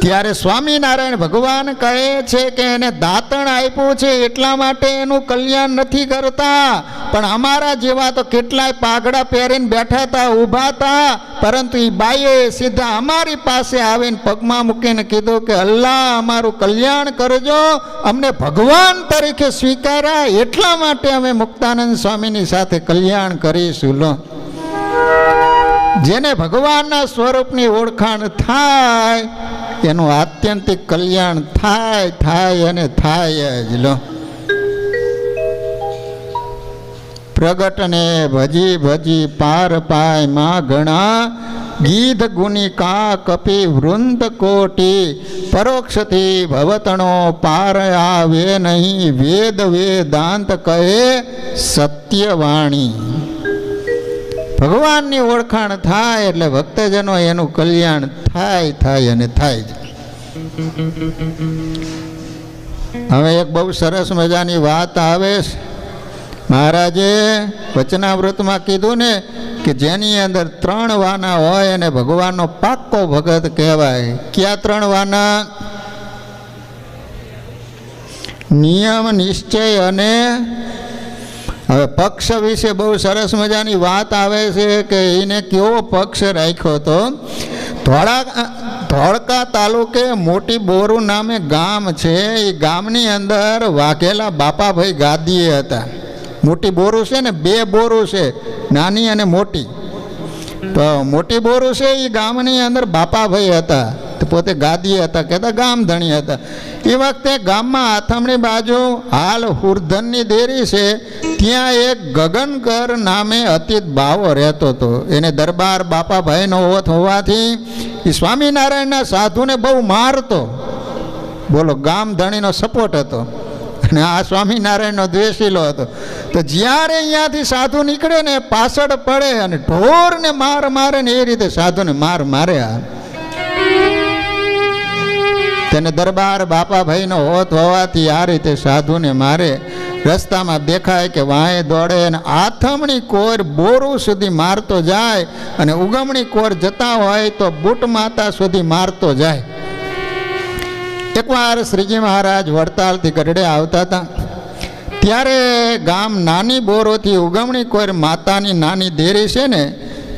Speaker 1: ત્યારે સ્વામિનારાયણ ભગવાન કહે છે કે એને દાંતણ આપ્યું છે એટલા માટે એનું કલ્યાણ નથી કરતા, પણ અમારા જેવા તો કેટલાય પાઘડા પહેરીને બેઠા હતા, ઊભા હતા, પરંતુ એ બાઈએ સીધા અમારી પાસે આવીને પગમાં મૂકીને કીધું કે અલ્લાહ અમારું કલ્યાણ કરજો, અમને ભગવાન તરીકે સ્વીકાર્યા, એટલા માટે અમે મુક્તાનંદ સ્વામીની સાથે કલ્યાણ કરીશું. લો, જેને ભગવાનના સ્વરૂપની ઓળખાણ થાય એનું આત્યંતિક કલ્યાણ થાય અને થાય જ. લો, પ્રગટને ભજી ભજી પાર પાય માં ઘણા, ગીધ ગુની કા કપી વૃંદ કોટી, પરોક્ષથી ભવતણો પાર આવે નહીં, વેદ વેદાંત કહે સત્યવાણી. ભગવાનની ઓળખાણ થાય એટલે ભક્તજનો એનું કલ્યાણ થાય અને થાય જ. હવે એક બહુ સરસ મજાની વાત આવે છે. મહારાજે વચનામૃતમાં કીધું ને કે જેની અંદર 3 વાના હોય અને ભગવાનનો પાક્કો ભગત કહેવાય. ક્યાં 3 વાના? નિયમ, નિશ્ચય અને હવે પક્ષ વિશે બહુ સરસ મજાની વાત આવે છે કે એને કેવો પક્ષ રાખ્યો હતો. ધોળકા તાલુકે મોટી બોરુ નામે ગામ છે. એ ગામની અંદર વાઘેલા બાપાભાઈ ગાદીએ હતા. મોટી બોરુ છે ને, 2 બોરુ છે, નાની અને મોટી. તો મોટી બોરુ છે એ ગામની અંદર બાપાભાઈ હતા, પોતે ગાદી હતા, કહેતા ગામ ધણી હતા. એ વખતે ગામમાં આથમણી બાજુ હાલ હુરધનની દેરી છે, ત્યાં એક ગગનકર નામે અતીત ભાવો રહેતો હતો. એને દરબાર બાપાભાઈનો ઓથ હોવાથી એ સ્વામિનારાયણના સાધુને બહુ મારતો. બોલો, ગામ ધણીનો સપોર્ટ હતો અને આ સ્વામિનારાયણનો દ્વેષીલો હતો. તો જ્યારે અહીંયાથી સાધુ નીકળે ને પાછળ પડે અને ઢોરને મારે ને એ રીતે સાધુને મારે. તેને દરબાર બાપાભાઈનો હોત હોવાથી આ રીતે સાધુને મારે. રસ્તામાં દેખાય કે વાંહે દોડે અને આથમણી કોર બોરુ સુધી મારતો જાય અને ઉગમણી કોર જતા હોય તો બુટ માતા સુધી મારતો જાય. એકવાર શ્રીજી મહારાજ વડતાલથી ગઢડે આવતા હતા, ત્યારે ગામ નાની બોરોથી ઉગમણી કોર માતાની નાની દેરી છે ને,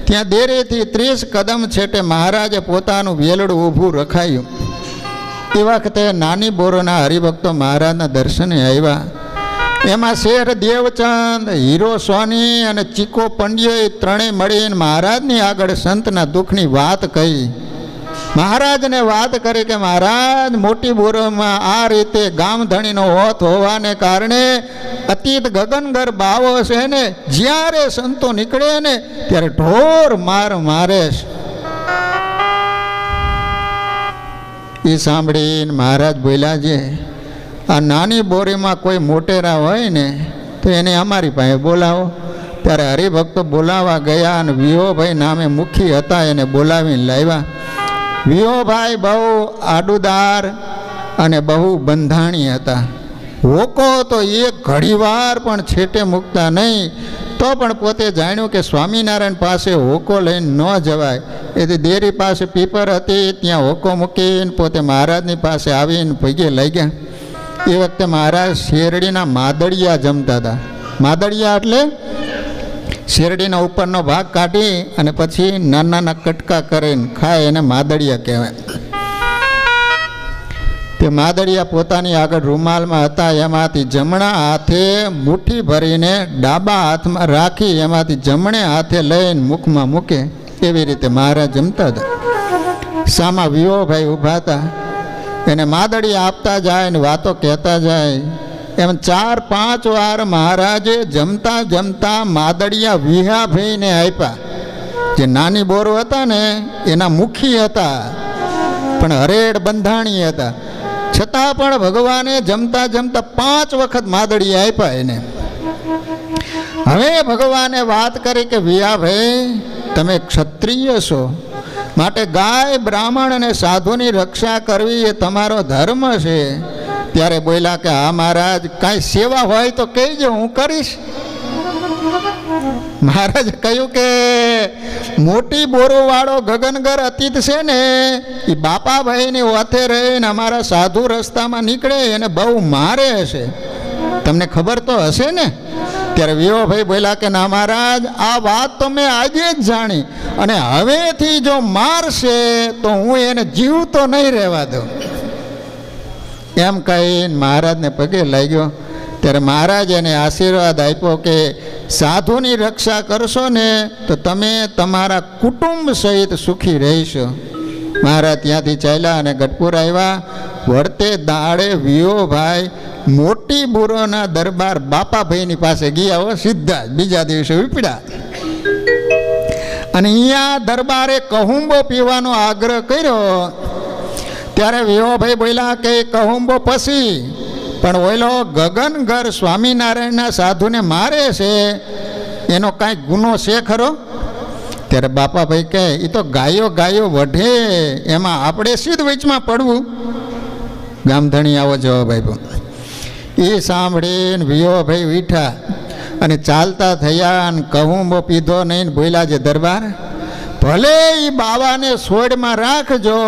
Speaker 1: ત્યાં દેરીથી 30 કદમ છેટે મહારાજે પોતાનું વેલડું ઊભું રખાયું. એ વખતે નાની બોરોના હરિભક્તો મહારાજના દર્શને આવ્યા. એમાં શેર દેવચંદ, હીરો સોની અને ચીકો પંડ્યો ત્રણેય મળીને મહારાજની આગળ સંતના દુઃખની વાત કહી. મહારાજને વાત કરી કે મહારાજ, મોટી બોરોમાં આ રીતે ગામધણીનો હોત હોવાને કારણે અતીત ગગનગર બાવો છે ને, જ્યારે સંતો નીકળે ને ત્યારે ઢોર મારે. એ સાંભળીને મહારાજ બોલ્યા છે, આ નાની બોરીમાં કોઈ મોટેરા હોય ને તો એને અમારી પાસે બોલાવો. ત્યારે હરિભક્તો બોલાવવા ગયા અને વિહોભાઈ નામે મુખી હતા, એને બોલાવીને લાવ્યા. વિહોભાઈ બહુ આડુદાર અને બહુ બંધાણી હતા. હોકો તો એક ઘડીવાર પણ છેટે મૂકતા નહીં. તો પણ પોતે જાણ્યું કે સ્વામિનારાયણ પાસે હોકો લઈને ન જવાય, એથી દેરી પાસે પીપર હતી, ત્યાં હોકો મૂકીને પોતે મહારાજની પાસે આવીને પગે લઈ ગયા. એ વખતે મહારાજ શેરડીના માદળિયા જમતા હતા. માદળિયા એટલે શેરડીના ઉપરનો ભાગ કાઢી અને પછી નાના કટકા કરીને ખાય, એને માદળિયા કહેવાય. તે માદળિયા પોતાની આગળ રૂમાલમાં હતા, એમાંથી જમણા હાથે મુઠ્ઠી ભરીને ડાબા હાથમાં રાખી એમાંથી જમણે હાથે લઈને મુખમાં મૂકે. એવી રીતે મહારાજ જમતા હતા. સામા વિહોભાઈ ઊભા હતા, એને માદળિયા આપતા જાય ને વાતો કહેતા જાય. એમ 4-5 વાર મહારાજે જમતા જમતા માદળિયા વિહાભાઈને આપ્યા. જે નાની બોરો હતા ને એના મુખી હતા, પણ હરેડ બંધાણી હતા. છતાં પણ ભગવાને જમતા જમતા 5 વખત માદળિયા આપ્યા એને. હવે ભગવાને વાત કરી કે વિહાભાઈ, તમે ક્ષત્રિય છો, માટે ગાય, બ્રાહ્મણ અને સાધુની રક્ષા કરવી એ તમારો ધર્મ છે. ત્યારે બોલ્યા કે હા મહારાજ, કાંઈ સેવા હોય તો કહેજો, હું કરીશ. મહારાજે કહ્યું કે મોટી બોરો વાળો ગગનગર અતીત છે ને એ બાપાભાઈની ઓથે રહીને અમારા સાધુ રસ્તામાં નીકળે એને બહુ મારે હશે, તમને ખબર તો હશે ને? ત્યારે વિયોભાઈ બોલ્યા કે ના મહારાજ, આ વાત તો મેં આજે જ જાણી, અને હવેથી જો મારશે તો હું એને જીવતો નહીં રહેવા દઉં. એમ કહીને મહારાજને પગે લાગ્યો. ત્યારે મહારાજ એને આશીર્વાદ આપ્યો કે સાધુની રક્ષા કરશો ને તો તમે તમારા કુટુંબ સહિત સુખી રહીશો. મહારાજ ત્યાંથી ચાલ્યા અને ગઢપુર આવ્યા. વળતે દાડે વિયોભાઈ મોટી બુરોના દરબાર બાપાભાઈની પાસે ગયા હો, સીધા જ બીજા દિવસે ઉપડ્યા. અને અહીંયા દરબારે કહુંબો પીવાનો આગ્રહ કર્યો. ત્યારે વિયોભાઈ બોલ્યા કે કહુંબો પછી પણ ઓલો ગગનગર સ્વામિનારાયણના સાધુને મારે છે એનો કાંઈ ગુનો છે ખરો? ત્યારે બાપાભાઈ કહે એ તો ગાયો ગાયો વઢે, એમાં આપણે સીધ વચમાં પડવું. ગામધણી આવો જવાબ આપ્યો. એ સાંભળીને વિયોભાઈ વીઠા અને ચાલતા થયા અને કહુંબો પીધો નહીં. બોલ્યા છે દરબાર, ભલે એ બાવાને સોડમાં રાખજો,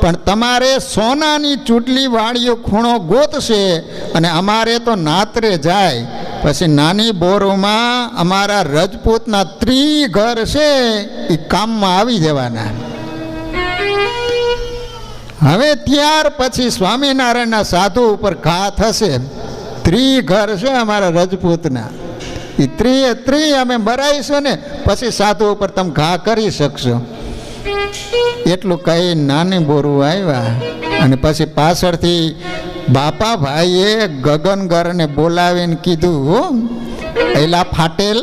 Speaker 1: પણ તમારે સોનાની ચૂંટલી વાળીઓ ખૂણો ગોતશે અને અમારે તો નાતરે જાય. પછી નાની બોરોમાં અમારા રજપૂતના ઘર છે એ કામમાં આવી જવાના. હવે ત્યાર પછી સ્વામિનારાયણના સાધુ ઉપર ઘા થશે. ઘર છે અમારા રજપૂતના, એ ત્રી અમે મરાઈશું ને પછી સાધુ ઉપર તમે ઘા કરી શકશો. એટલું કહી નાની બોરું આવ્યા. અને પછી પાછળથી બાપાભાઈએ ગગનગરને બોલાવીને કીધું, એલા ફાટેલ,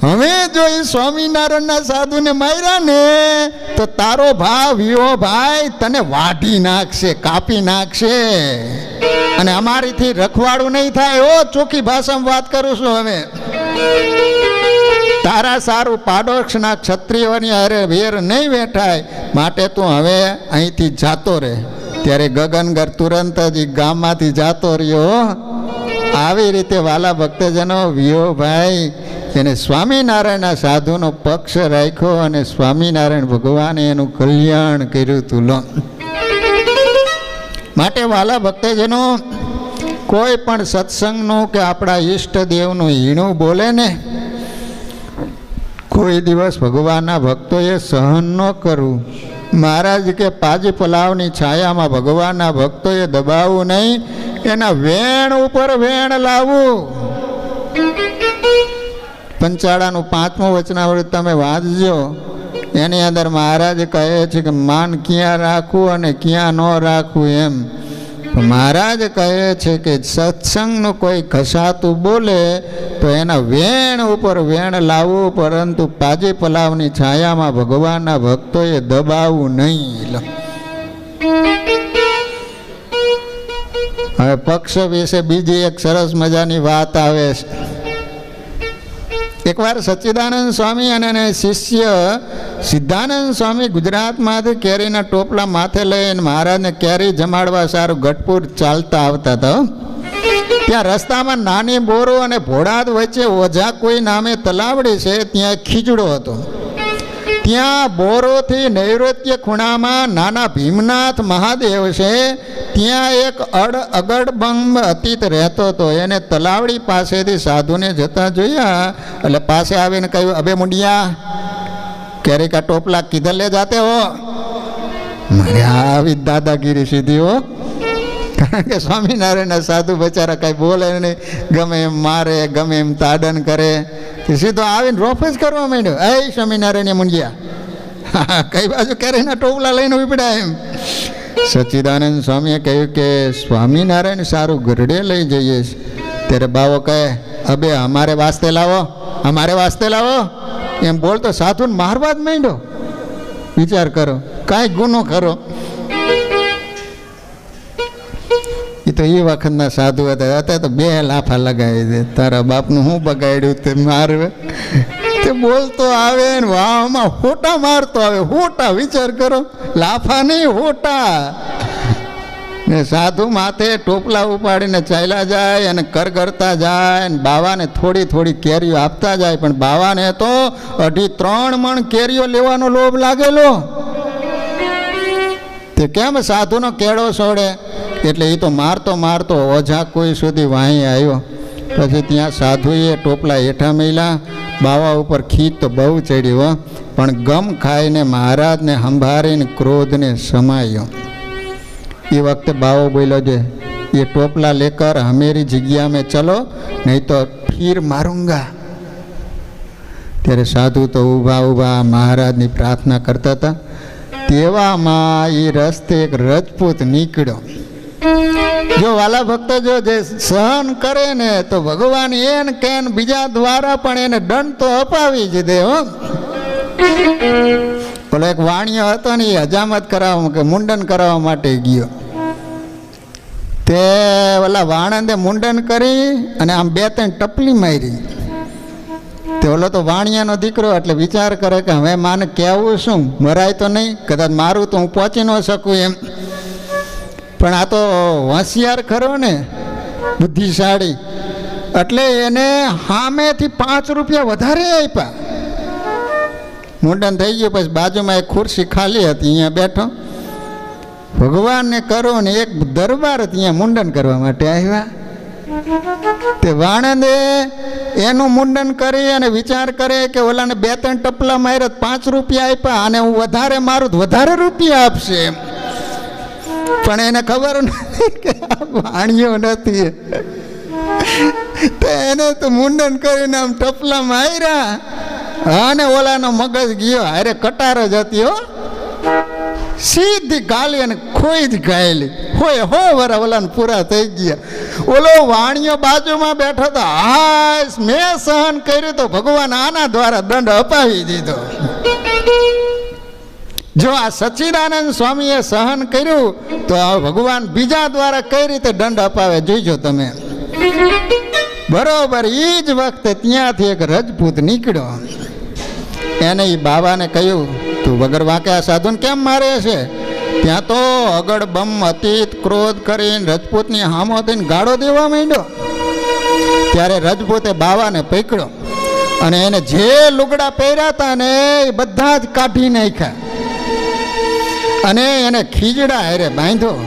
Speaker 1: હવે જો એ સ્વામિનારાયણના સાધુને માર્યા ને તો તારો ભાવ વિયોભાઈ તને વાઢી નાખશે, કાપી નાખશે, અને અમારીથી રખવાડું નહીં થાય. ઓ ચોખ્ખી ભાષામાં વાત કરું છું. હવે તારા સારું પાડોશના ક્ષત્રિયોની અરે વેર નહીં વેઠાય, માટે તું હવે અહીંથી જાતો રહે. ત્યારે ગગનગર તુરંત જ ગામમાંથી જાતો રહ્યો. આવી રીતે વાલા ભક્તજનો વિયોભાઈ એને સ્વામિનારાયણના સાધુનો પક્ષ રાખ્યો અને સ્વામિનારાયણ ભગવાને એનું કલ્યાણ કર્યું હતું. માટે વાલા ભક્તજનો, કોઈ પણ સત્સંગનું કે આપણા ઈષ્ટદેવનું હીણું બોલે ને કોઈ દિવસ ભગવાનના ભક્તોએ સહન ન કરવું. મહારાજ કે પાજી પલાવની છાયામાં ભગવાનના ભક્તોએ દબાવવું નહીં, એના વેણ ઉપર વેણ લાવવું. પંચાળાનું 5મું વચનાવૃત્ત તમે વાંચજો. એની અંદર મહારાજ કહે છે કે માન ક્યાં રાખવું અને ક્યાં ન રાખવું એમ. મહારાજ કહે છે કે સત્સંગનું કોઈ ઘસાતું બોલે તો એના વેણ ઉપર વેણ લાવવું, પરંતુ પાજી પલાવની છાયામાં ભગવાનના ભક્તોએ દબાવવું નહીં. હવે પક્ષ વિશે બીજી એક સરસ મજાની વાત આવે છે. એકવાર સચ્ચિદાનંદ સ્વામી અને શિષ્ય સિદ્ધાનંદ સ્વામી ગુજરાતમાંથી કેરીના ટોપલા માથે લઈને મહારાજને કેરી જમાડવા સારું ગઢપુર ચાલતા આવતા હતા. ત્યાં રસ્તામાં નાની બોરો અને ભોળાદ વચ્ચે ઓઝા કોઈ નામે તલાવડી છે, ત્યાં ખીજડો હતો. ત્યાં બોરોથી નૈઋત્ય ખૂણામાં નાના ભીમનાથ મહાદેવ છે, ત્યાં એક અગડબંબ અતીત રહેતો હતો. એને તલાવડી પાસેથી સાધુને જતા જોયા એટલે પાસે આવીને કહ્યું, અબે મુંડિયા, કેરી કા ટોપલા કિધર લે જાતે હો? મારે આવી દાદાગીરી સીધી હો. કારણ કે સ્વામિનારાયણના સાધુ બચારા કાંઈ બોલે નહીં, ગમે એમ મારે, ગમે એમ તાડન કરે. સીધો આવીને રોફ જ કરવા માંડ્યો, એ સ્વામિનારાયણ મુંડિયા, કઈ બાજુ કેરીના ટોપલા લઈને ઉપડ્યા એમ. સચ્ચિદાનંદ સ્વામીએ કહ્યું કે સ્વામિનારાયણ સારું ગરડે લઈ જઈએ છીએ. ત્યારે બાવો કહે, અબે અમારે વાસ્તે લાવો, અમારે વાસ્તે લાવો એમ બોલતો સાધુને મારવા જ માંડ્યો. વિચાર કરો, કાંઈ ગુનો ખરો? એ તો એ વખતના સાધુ હતા, તો 2 લાફા લગાવી દે. તારા બાપનું શું બગાડ્યું તે મારવે? તે બોલતો આવે ને વાહમાં હોટા મારતો આવે. હોટા, વિચાર કરો, લાફા નહીં, હોટા. ને સાધુ માથે ટોપલા ઉપાડીને ચાલ્યા જાય અને કરગરતા જાય ને બાવાને થોડી થોડી કેરીઓ આપતા જાય. પણ બાવાને તો 2.5-3 મણ કેરીઓ લેવાનો લોભ લાગેલો. તે કેમ સાધુનો કેળો છોડે? એટલે એ તો મારતો મારતો ઓઝા કોઈ સુધી વાહી આવ્યો. પછી ત્યાં સાધુએ ટોપલા હેઠા મેલ્યા. બાવા ઉપર ખીચ તો બહુ ચડી હો, પણ ગમ ખાઈને મહારાજને સંભાળીને ક્રોધને સમાયો. એ વખતે બાવો બોલ્યો છે, એ ટોપલા લેકર હમેરી જગ્યા મેં ચલો, નહીં તો ફીર માरूंगा. ત્યારે સાધુ તો ઊભા ઊભા મહારાજની પ્રાર્થના કરતા હતા. તેવામાં એ રસ્તે એક રજપૂત નીકળ્યો. જો વાલા ભક્તો, જો જે સહન કરે ને તો ભગવાન એને કેન બીજા દ્વારા પણ એને દંડ તો અપાવી જ દે હો. પેલો એક વાણિયો હતો ને, એ હજામત કરાવવા કે મુંડન કરાવવા માટે ગયો. તે ઓલા વાણંદે મુંડન કરી અને આમ 2-3 ટપલી મારી. તે ઓલો તો વાણિયાનો દીકરો, એટલે વિચાર કરે કે હવે માને કહેવું શું, મરાય તો નહીં, કદાચ મારું તો હું પહોંચી ન શકું એમ. પણ આ તો હોશિયાર ખરો ને, બુદ્ધિશાળી, એટલે એને સામેથી 5 રૂપિયા વધારે આપ્યા. મુંડન થઈ ગયું. પછી બાજુમાં એક ખુરશી ખાલી હતી, અહીંયા બેઠો. ભગવાનને કરો ને એક દરબાર ત્યાં મુંડન કરવા માટે આવ્યા. તે વાણંદે એનું મુંડન કરી અને વિચાર કરે કે ઓલાને 2-3 ટપલા માર્યા, 5 રૂપિયા આપ્યા, અને હું વધારે મારું તો વધારે રૂપિયા આપશે એમ. પણ એને ખબર નથી કે આ વાણિયો નથી. તો એને તો મુંડન કરીને આમ ટપલા માર્યા અને ઓલાનો મગજ ગયો, અરે કટાર જ હતી હો, સીધી ગાલી અને ખોઈ જ ગાયેલી હોય. વરા ઓલાને પૂરા થઈ ગયા. ઓલો વાણિયો બાજુમાં બેઠો તો, હાશ મેં સહન કર્યું તો ભગવાન આના દ્વારા દંડ અપાવી દીધો. જો આ સચ્ચિદાનંદ સ્વામીએ સહન કર્યું તો ભગવાન બીજા દ્વારા કઈ રીતે દંડ અપાવે જોઈજો તમે. બરોબર એ જ વખતે ત્યાંથી એક રજપૂત નીકળ્યો. એને એ બાવાને કહ્યું, તું વગર વાંકે આ સાધુને કેમ મારે છે? ત્યાં તો અગડ બમ અતીત ક્રોધ કરીને રજપૂતની હામો થઈને ગાળો દેવા માંડ્યો. ત્યારે રજપૂતે બાવાને પકડ્યો અને એને જે લુગડા પહેર્યા હતા ને એ બધા જ કાઢી નાખ્યા અને એને ખીજડા હારે બાંધ્યો.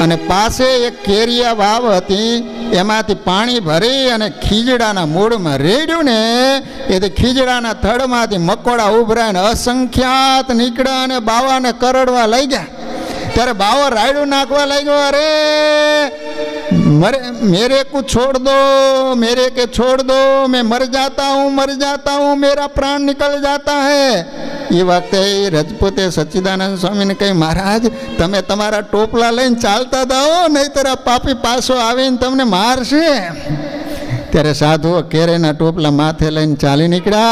Speaker 1: અને પાસે એક કેરિયા વાવ હતી, એમાંથી પાણી ભરી અને ખીજડાના મૂળમાં રેડ્યું ને, એથી ખીજડાના થડમાંથી મકોડા ઉભરાઈને અસંખ્યાત નીકળ્યા અને બાવાને કરડવા લઈ ગયા. ત્યારે બાવો રાયડું નાખવા લાગ્યો, અરે मेरे को छोड़ दो, मेरे के छोड़ दो, मैं मर जाता हूँ, मेरा प्राण निकल जाता है. ये वक्ते रजपूते सच्चिदानंद स्वामी ने कही, महाराज तमे तमारा टोपला लईने चालता जाओ, नहीतर पापी पाछो आवीने तमने मारशे. त्यारे साधुओ केरेना टोपला माथे लईने चाली निकळ्या.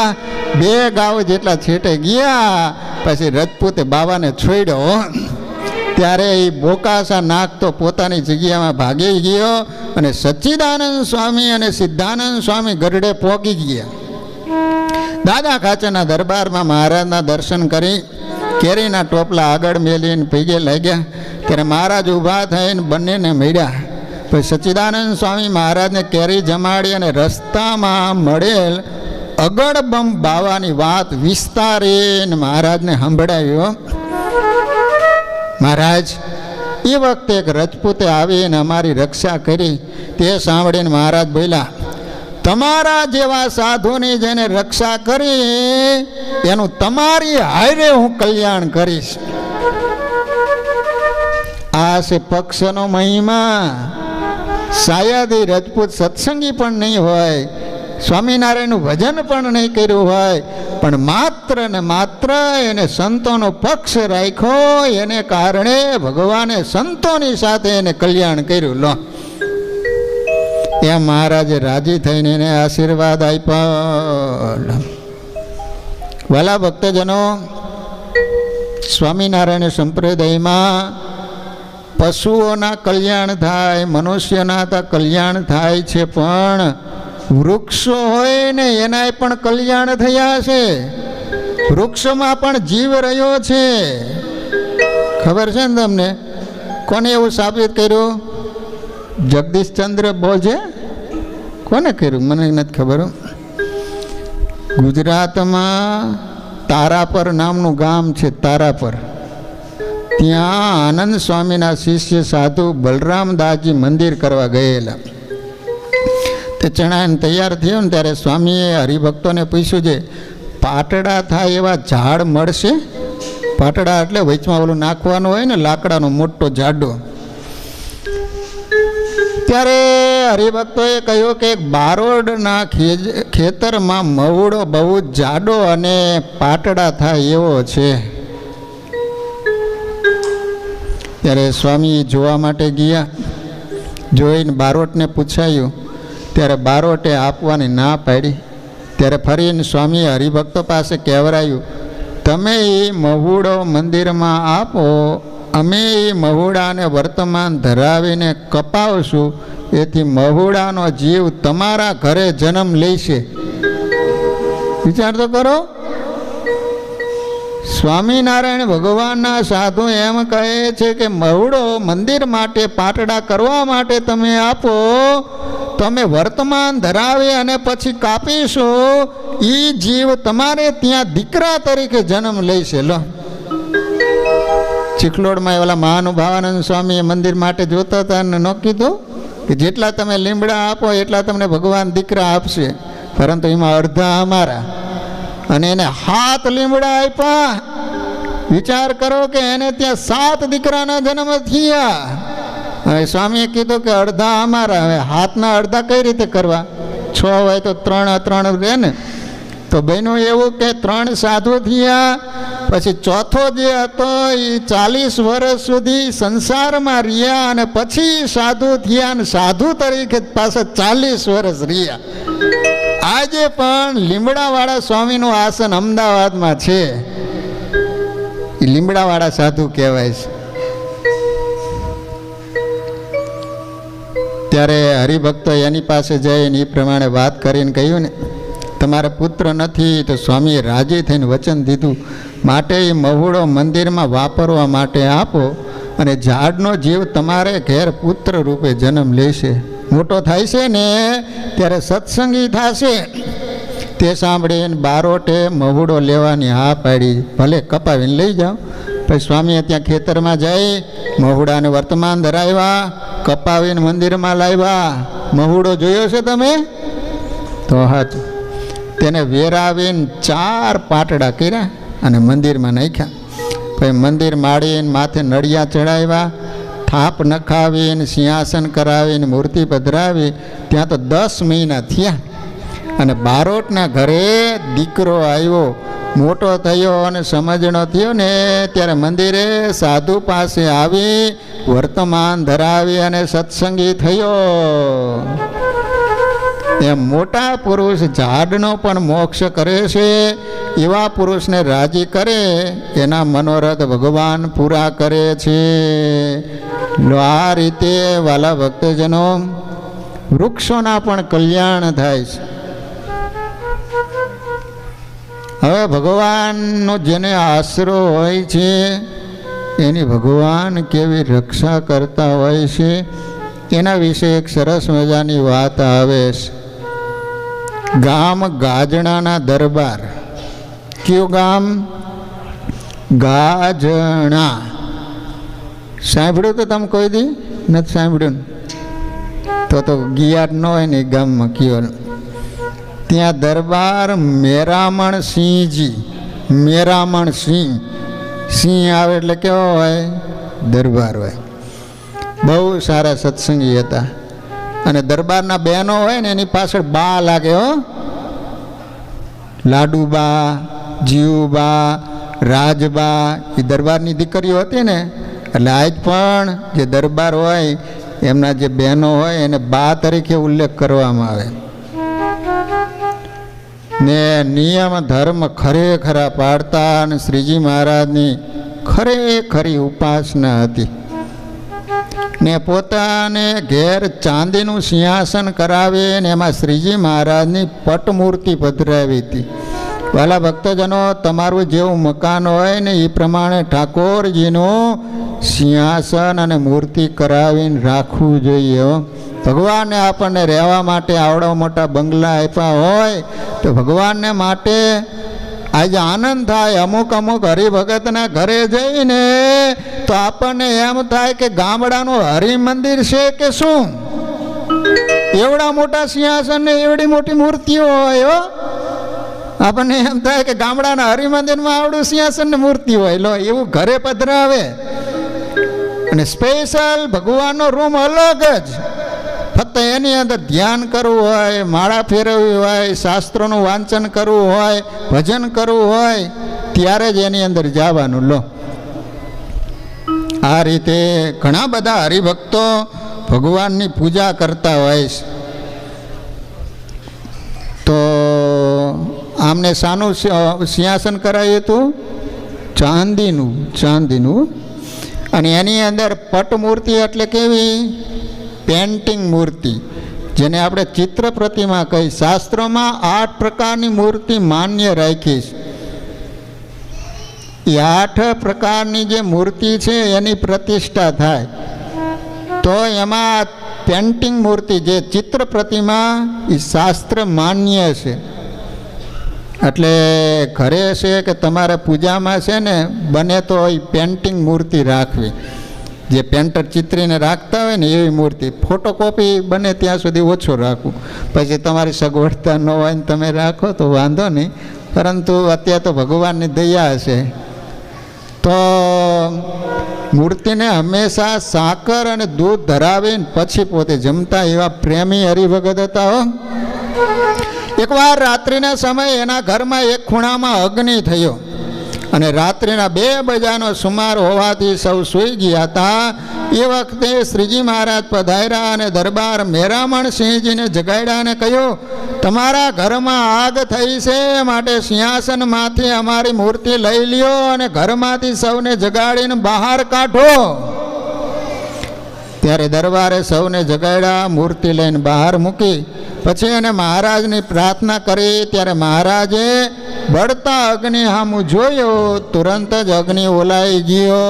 Speaker 1: 2 गाव जेटला छेटे गया. पछी रजपूते बावाने छोड्यो. ત્યારે એ બોકાસા નાખતો પોતાની જગ્યામાં ભાગી ગયો અને સચ્ચિદાનંદ સ્વામી અને સિદ્ધાનંદ સ્વામી ગરડે પહોંચી ગયા. દાદા ખાચરના દરબારમાં મહારાજના દર્શન કરી કેરીના ટોપલા આગળ મેલીને ભેગે લાગ્યા. ત્યારે મહારાજ ઊભા થઈને બંનેને મળ્યા. પછી સચ્ચિદાનંદ સ્વામી મહારાજને કેરી જમાડી અને રસ્તામાં મળેલ અગડબમ બાવાની વાત વિસ્તારીને મહારાજને સંભળાવ્યો. મહારાજ, એ વખતે એક રજપૂતે આવીને અમારી રક્ષા કરી. તે સાંભળીને મહારાજ બોલ્યા, તમારા જેવા સાધુની જેને રક્ષા કરી એનું તમારી હારે હું કલ્યાણ કરીશ. આ છે પક્ષનો મહિમા. શાયદ એ રજપૂત સત્સંગી પણ નહીં હોય, સ્વામિનારાયણનું ભજન પણ નહીં કર્યું હોય, પણ માત્ર ને માત્ર એને સંતોનો પક્ષ રાખ્યો, એને કારણે ભગવાને સંતોની સાથે એને કલ્યાણ કર્યું. લો, એમ મહારાજે રાજી થઈને એને આશીર્વાદ આપ્યા. વાલા ભક્તજનો, સ્વામિનારાયણ સંપ્રદાયમાં પશુઓના કલ્યાણ થાય, મનુષ્યના તો કલ્યાણ થાય છે, પણ વૃક્ષો હોય ને એનાય પણ કલ્યાણ થયા છે. વૃક્ષમાં પણ જીવ રહ્યો છે. ખબર છે ને તમને? કોને એવું સાબિત કર્યું? જગદીશચંદ્ર બોઝે. કોને કર્યું મને નથી ખબર. ગુજરાતમાં તારાપર નામનું ગામ છે, તારાપર. ત્યાં આનંદ સ્વામીના શિષ્ય સાધુ બલરામદાસજી મંદિર કરવા ગયેલા. તે ચણાઈને તૈયાર થયો ને ત્યારે સ્વામીએ હરિભક્તોને પૂછ્યું છે, પાટડા થાય એવા ઝાડ મળશે? પાટડા એટલે વચમાં ઓલું નાખવાનું હોય ને, લાકડાનો મોટો જાડો. ત્યારે હરિભક્તોએ કહ્યું કે બારોડના ખેતરમાં મહુડો બહુ જાડો અને પાટડા થાય એવો છે. ત્યારે સ્વામી જોવા માટે ગયા. જોઈને બારોટને પૂછાયું ત્યારે બારોટે આપવાની ના પાડી. ત્યારે ફરીને સ્વામીએ હરિભક્તો પાસે કહેવરાયું, તમે એ મહુડો મંદિરમાં આપો, અમે એ મહુડાને વર્તમાન ધરાવીને કપાવશું, એથી મહુડાનો જીવ તમારા ઘરે જન્મ લેશે. વિચાર તો કરો. સ્વામિનારાયણ ભગવાનના સાધુ એમ કહે છે કે મહુડો મંદિર માટે પાટડા કરવા માટે તમે આપો, તમે વર્તમાન ધરાવી અને પછી કાપીશું, એ જીવ તમારે ત્યાં દીકરા તરીકે જન્મ લેશે. લો, ચિખલોડમાં એવા મહાનુભાવાનંદ સ્વામી મંદિર માટે જોતા હતા અને ન કીધું કે જેટલા તમે લીમડા આપો એટલા તમને ભગવાન દીકરા આપશે, પરંતુ એમાં અડધા અમારા. અને એને 7 લીમડા આપ્યા. વિચાર કરો કે એને ત્યાં 7 દીકરાના જન્મ થયા. હવે સ્વામીએ કીધું કે અડધા અમારા. હવે 7ના અડધા કઈ રીતે કરવા? 6 હોય તો 3 રહે ને. તો બહેનો એવું કે 3 સાધુ થયા. પછી ચોથો જે હતો એ 40 વર્ષ સુધી સંસારમાં રહ્યા અને પછી સાધુ થયા અને સાધુ તરીકે પાછા 40 વર્ષ રહ્યા. આજે પણ લીમડાવાળા સ્વામીનું આસન અમદાવાદમાં છે. એ લીમડાવાળા સાધુ કહેવાય છે. ત્યારે હરિભક્તો એની પાસે જઈને એ પ્રમાણે વાત કરીને કહ્યું ને, તમારે પુત્ર નથી. તો સ્વામીએ રાજી થઈને વચન દીધું, માટે એ મહુડો મંદિરમાં વાપરવા માટે આપો અને ઝાડનો જીવ તમારે ઘેર પુત્ર રૂપે જન્મ લેશે. મોટો થાય છે ને ત્યારે સત્સંગી થશે. તે સાંભળીને બારોટે મહુડો લેવાની હા પાડી. ભલે કપાવીને લઈ જાઓ. પછી સ્વામીએ ત્યાં ખેતરમાં જઈ મહુડાને વર્તમાન ધરાવ્યા, કપાવીને મંદિરમાં લાવ્યા. મહુડો જોયો છે તમે? તો હાચું. તેને વેરાવીને 4 પાટડા કર્યા અને મંદિરમાં નાખ્યા. પછી મંદિર માળીને માથે નળિયા ચડાવ્યા, થાપ નખાવીને સિંહાસન કરાવીને મૂર્તિ પધરાવી. ત્યાં તો 10 મહિના થયા અને બારોટના ઘરે દીકરો આવ્યો. મોટો થયો અને સમજણો થયો ને ત્યારે મંદિરે સાધુ પાસે આવી વર્તમાન ધરાવી અને સત્સંગી થયો. એમ મોટા પુરુષ ઝાડનો પણ મોક્ષ કરે છે. એવા પુરુષને રાજી કરે એના મનોરથ ભગવાન પૂરા કરે છે. આ રીતે વાલા ભક્તજનો વૃક્ષોના પણ કલ્યાણ થાય છે. હવે ભગવાનનો જેને આશરો હોય છે એની ભગવાન કેવી રક્ષા કરતા હોય છે એના વિશે એક સરસ મજાની વાત આવે છે. ગામ ગાજણાના દરબાર. કયું ગામ? ગાજણા. સાંભળ્યું તો તમે કોઈ દી? નથી સાંભળ્યું? તો ગિયાર ન હોય ને ગામમાં કયો. ત્યાં દરબાર મેરામણ સિંહજી. મેરામણ સિંહ. સિંહ આવે એટલે કેવો હોય? દરબાર હોય. બહુ સારા સત્સંગી હતા. અને દરબારના બહેનો હોય ને એની પાછળ બા લાગે. હો, લાડુબા, જીવુબા, રાજબા, એ દરબારની દીકરીઓ હતી ને. એટલે આજ પણ જે દરબાર હોય એમના જે બહેનો હોય એને બા તરીકે ઉલ્લેખ કરવામાં આવે. ને નિયમ ધર્મ ખરેખરા પાડતા અને શ્રીજી મહારાજની ખરેખરી ઉપાસના હતી. ને પોતાને ઘેર ચાંદીનું સિંહાસન કરાવી ને એમાં શ્રીજી મહારાજની પટમૂર્તિ પધરાવી હતી. વાલા ભક્તજનો, તમારું જેવું મકાન હોય ને એ પ્રમાણે ઠાકોરજીનું સિંહાસન અને મૂર્તિ કરાવીને રાખવું જોઈએ. ભગવાનને આપણને રહેવા માટે આવડા મોટા બંગલા આપ્યા હોય તો ભગવાનને માટે આજે આનંદ થાય. અમુક અમુક હરિભગતના ઘરે જઈને તો આપણને એમ થાય કે ગામડાનું હરિમંદિર છે કે શું. એવડા મોટા સિંહાસન ને એવડી મોટી મૂર્તિઓ હોય. આપણને એમ થાય કે ગામડાના હરિમંદિરમાં આવડું સિંહાસન ને મૂર્તિ હોય. લો, એવું ઘરે પધરાવે. અને સ્પેશિયલ ભગવાનનો રૂમ અલગ જ. ફક્ત એની અંદર ધ્યાન કરવું હોય, માળા ફેરવવી હોય, શાસ્ત્રોનું વાંચન કરવું હોય, ભજન કરવું હોય, ત્યારે જ એની અંદર જવાનું. લો, આ રીતે ઘણા બધા હરિભક્તો ભગવાનની પૂજા કરતા હોય છે. તો આમને શાનું સિંહાસન કરાયું હતું? ચાંદીનું. અને એની અંદર પટમૂર્તિ એટલે કેવી? પેન્ટિંગ મૂર્તિ, જેને આપણે ચિત્ર પ્રતિમા કહી. શાસ્ત્રોમાં 8 પ્રકારની મૂર્તિ માન્ય રાખી છે. એ 8 પ્રકારની જે મૂર્તિ છે એની પ્રતિષ્ઠા થાય તો એમાં પેન્ટિંગ મૂર્તિ, જે ચિત્ર પ્રતિમા, એ શાસ્ત્ર માન્ય છે. એટલે ઘરે છે કે તમારે પૂજામાં છે ને, બને તો એ પેન્ટિંગ મૂર્તિ રાખવી. જે પેન્ટર ચિત્રીને રાખતા હોય ને એવી મૂર્તિ. ફોટોકોપી બને ત્યાં સુધી ઓછો રાખવું. પછી તમારી સગવડતા ન હોય ને તમે રાખો તો વાંધો નહીં, પરંતુ અત્યારે તો ભગવાનની દયા છે. તો મૂર્તિને હંમેશા સાકર અને દૂધ ધરાવીને પછી પોતે જમતા એવા પ્રેમી હરિભગત હતા. એકવાર રાત્રિના સમયે એના ઘરમાં એક ખૂણામાં અગ્નિ થયો અને રાત્રિના 2 બજાનો સુમાર હોવાથી સૌ સૂઈ ગયા હતા. એ વખતે શ્રીજી મહારાજ પધાર્યા અને દરબાર મેરામણ સિંહજીને જગાડ્યા અને કહ્યું, તમારા ઘરમાં આગ થઈ છે, માટે સિંહાસનમાંથી અમારી મૂર્તિ લઈ લ્યો અને ઘરમાંથી સૌને જગાડીને બહાર કાઢો. ત્યારે દરબારે સૌને જગાડ્યા, મૂર્તિ લઈને બહાર મૂકી. પછી એને મહારાજની પ્રાર્થના કરી. ત્યારે મહારાજે બળતા અગ્નિ સામું જોયો, તુરંત જ અગ્નિ ઓલાઈ ગયો.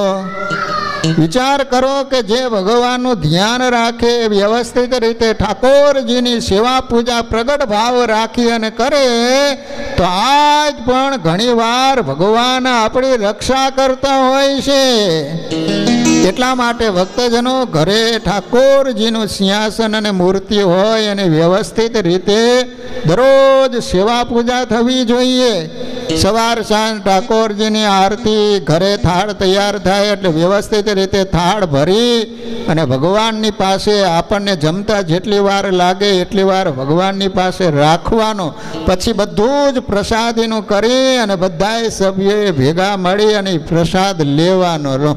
Speaker 1: વિચાર કરો કે જે ભગવાનનું ધ્યાન રાખે, વ્યવસ્થિત રીતે ઠાકોરજીની સેવા પૂજા પ્રગટ ભાવ રાખી અને કરે તો આજ પણ ઘણીવાર ભગવાન આપણી રક્ષા કરતા હોય છે. એટલા માટે ભક્તજનો, ઘરે ઠાકોરજીનું સિંહાસન અને મૂર્તિ હોય અને વ્યવસ્થિત રીતે દરરોજ સેવા પૂજા થવી જોઈએ. સવાર સાંજ ઠાકોરજીની આરતી, ઘરે થાળ તૈયાર થાય એટલે વ્યવસ્થિત રીતે થાળ ભરી અને ભગવાનની પાસે આપણને જમતા જેટલી વાર લાગે એટલી વાર ભગવાનની પાસે રાખવાનો. પછી બધું જ પ્રસાદીનું કરી અને બધાએ સભ્યોએ ભેગા મળી અને પ્રસાદ લેવાનો.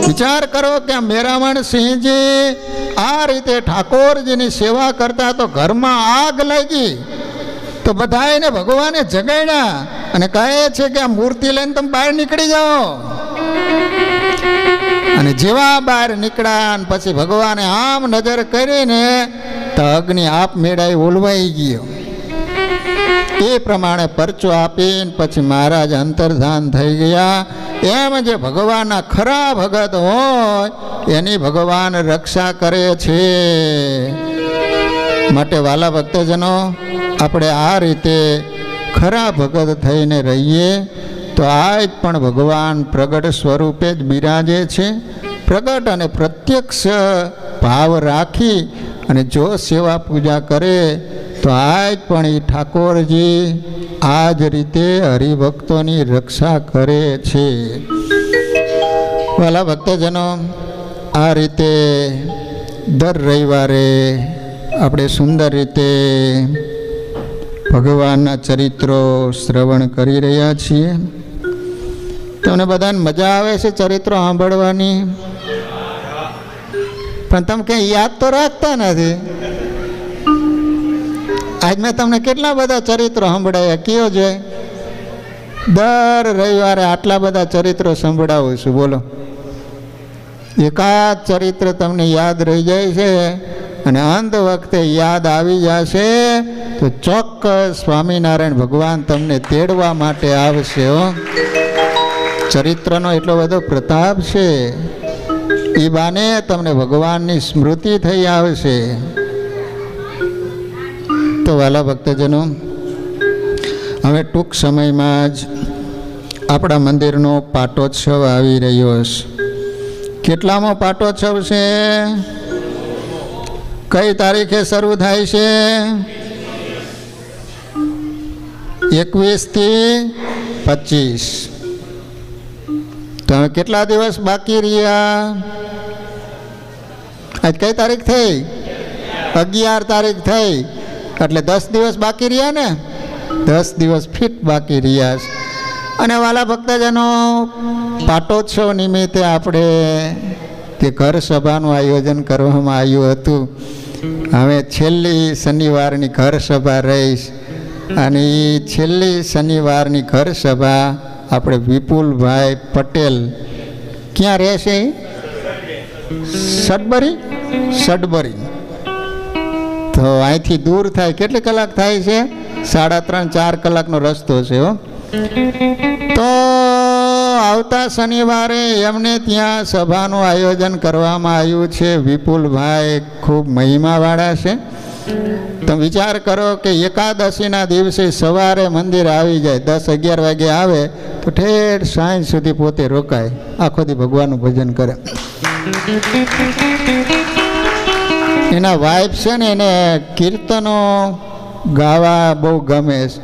Speaker 1: વિચાર કરો કે મેરામણ સિંહજી આ રીતે ઠાકોરજીની સેવા કરતા તો ઘરમાં આગ લાગી તો બધાને ભગવાને જગાડ્યા અને કહે છે કે આ મૂર્તિ લઈને તમે બહાર નીકળી જાઓ. અને જેવા બહાર નીકળ્યા અને પછી ભગવાને આમ નજર કરીને તો અગ્નિ આપ મેળાએ ઓલવાઈ ગયો. એ પ્રમાણે પરચો આપીને પછી મહારાજ અંતર્ધાન થઈ ગયા. એમ જે ભગવાનના ખરા ભગત હોય એની ભગવાન રક્ષા કરે છે. માટે વાલા ભક્તજનો, આપણે આ રીતે ખરા ભગત થઈને રહીએ તો આજ પણ ભગવાન પ્રગટ સ્વરૂપે જ બિરાજે છે. પ્રગટ અને પ્રત્યક્ષ ભાવ રાખી અને જો સેવા પૂજા કરે તો આજ પણ એ ઠાકોરજી આ જ રીતે હરિભક્તોની રક્ષા કરે છે. વાલા ભક્તજનો, આ રીતે દર રવિવારે આપણે સુંદર રીતે ભગવાનના ચરિત્રો શ્રવણ કરી રહ્યા છીએ. તમને બધાને મજા આવે છે ચરિત્રો સાંભળવાની? પણ તમે કંઈ યાદ તો રાખતા નથી. આજ મેં તમને કેટલા બધા ચરિત્રો સંભળાયા, કયો જોઈએ? દર રવિવારે આટલા બધા ચરિત્રો સંભળાવું છું. બોલો, એકાદ ચરિત્ર તમને યાદ રહી જાય છે અને અંત વખતે યાદ આવી જશે તો ચોક્કસ સ્વામિનારાયણ ભગવાન તમને તેડવા માટે આવશે હો. ચરિત્રનો એટલો બધો પ્રતાપ છે, એ બાને તમને ભગવાનની સ્મૃતિ થઈ આવશે. તો વાલા ભક્તજનો, હવે ટૂંક સમયમાં જ આપણા મંદિરનો પાટોત્સવ આવી રહ્યો છે. કેટલામો પાટોત્સવ છે? કઈ તારીખે શરૂ થાય છે? 21 થી 25. તો હવે કેટલા દિવસ બાકી રહ્યા? આજ કઈ તારીખ થઈ? 11 તારીખ થઈ. એટલે 10 દિવસ બાકી રહ્યા ને? 10 દિવસ ફિટ બાકી રહ્યા છે. અને વાલા ભક્તજનો, પાટોત્સવ નિમિત્તે આપણે તે ઘર સભાનું આયોજન કરવામાં આવ્યું હતું. હવે છેલ્લી શનિવારની ઘર સભા રહીશ, અને એ છેલ્લી શનિવારની ઘર સભા આપણે વિપુલભાઈ પટેલ, ક્યાં રહેશે? સડબરી. તો અહીંથી દૂર થાય. કેટલી કલાક થાય છે? 3.5-4 કલાકનો રસ્તો છે હો. તો આવતા શનિવારે એમને ત્યાં સભાનું આયોજન કરવામાં આવ્યું છે. વિપુલભાઈ ખૂબ મહિમાવાળા છે. તમે વિચાર કરો કે એકાદશીના દિવસે સવારે મંદિર આવી જાય, 10-11 વાગે આવે તો ઠેઠ સાંજ સુધી પોતે રોકાય, આખો દી ભગવાનનું ભજન કરે. એના વાઇફ છે ને, એને કીર્તનો ગાવા બહુ ગમે છે.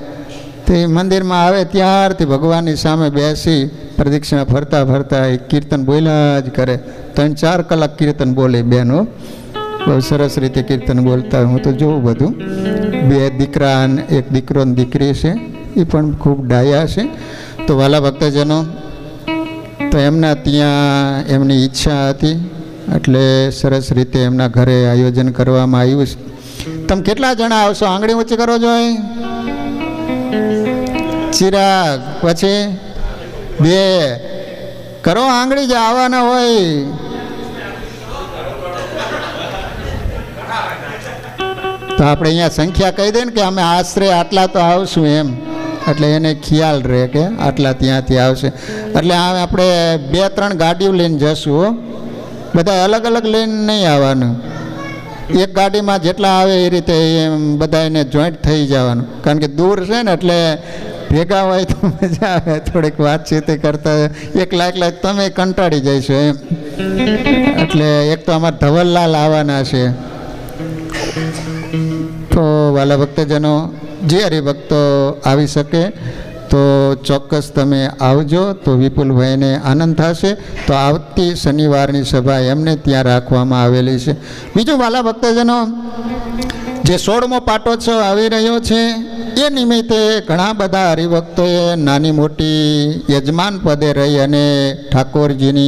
Speaker 1: તે મંદિરમાં આવે ત્યારથી ભગવાનની સામે બેસી પ્રદક્ષિણા ફરતા ફરતા એ કીર્તન બોલ્યા જ કરે. 3-4 કલાક કીર્તન બોલે બહેનો, બહુ સરસ રીતે કીર્તન બોલતા. હું તો જોઉં બધું. 2 દીકરા અને 1 દીકરો ને દીકરી છે, એ પણ ખૂબ ડાયા છે. તો વાલા ભક્તજનો, તો એમના ત્યાં એમની ઈચ્છા હતી એટલે સરસ રીતે એમના ઘરે આયોજન કરવામાં આવ્યું છે. તમે કેટલા જણા આવશો? આંગળી ઊંચી કરો જોઈએ. ચિરાગ, પછી 2 કરો આંગળી, જે આવવાના હોય. તો આપણે અહીંયા સંખ્યા કહી દઈએ ને કે અમે આશરે આટલા તો આવશું એમ, એટલે એને ખ્યાલ રહે કે આટલા ત્યાંથી આવશે. એટલે આપણે 2-3 ગાડીઓ લઈને જશું. બધા અલગ અલગ લઈને નહીં આવવાનું. એક ગાડીમાં જેટલા આવે એ રીતે એમ બધા એને જોઈન્ટ થઈ જવાનું. કારણ કે દૂર છે ને, એટલે ભેગા હોય તો મજા આવે. થોડીક વાતચીત કરતા એકલા તમે કંટાળી જઈશો એમ. એટલે એક તો અમારા ધવલલાલ આવવાના છે. તો વાલા ભક્તજનો, જે હરિભક્તો આવી શકે તો ચોક્કસ તમે આવજો, તો વિપુલભાઈને આનંદ થશે. તો આવતી શનિવારની સભા એમને ત્યાં રાખવામાં આવેલી છે. બીજું વાલા ભક્તજનો, જે 16મો પાટોત્સવ આવી રહ્યો છે એ નિમિત્તે ઘણા બધા હરિભક્તોએ નાની મોટી યજમાન પદે રહી અને ઠાકોરજીની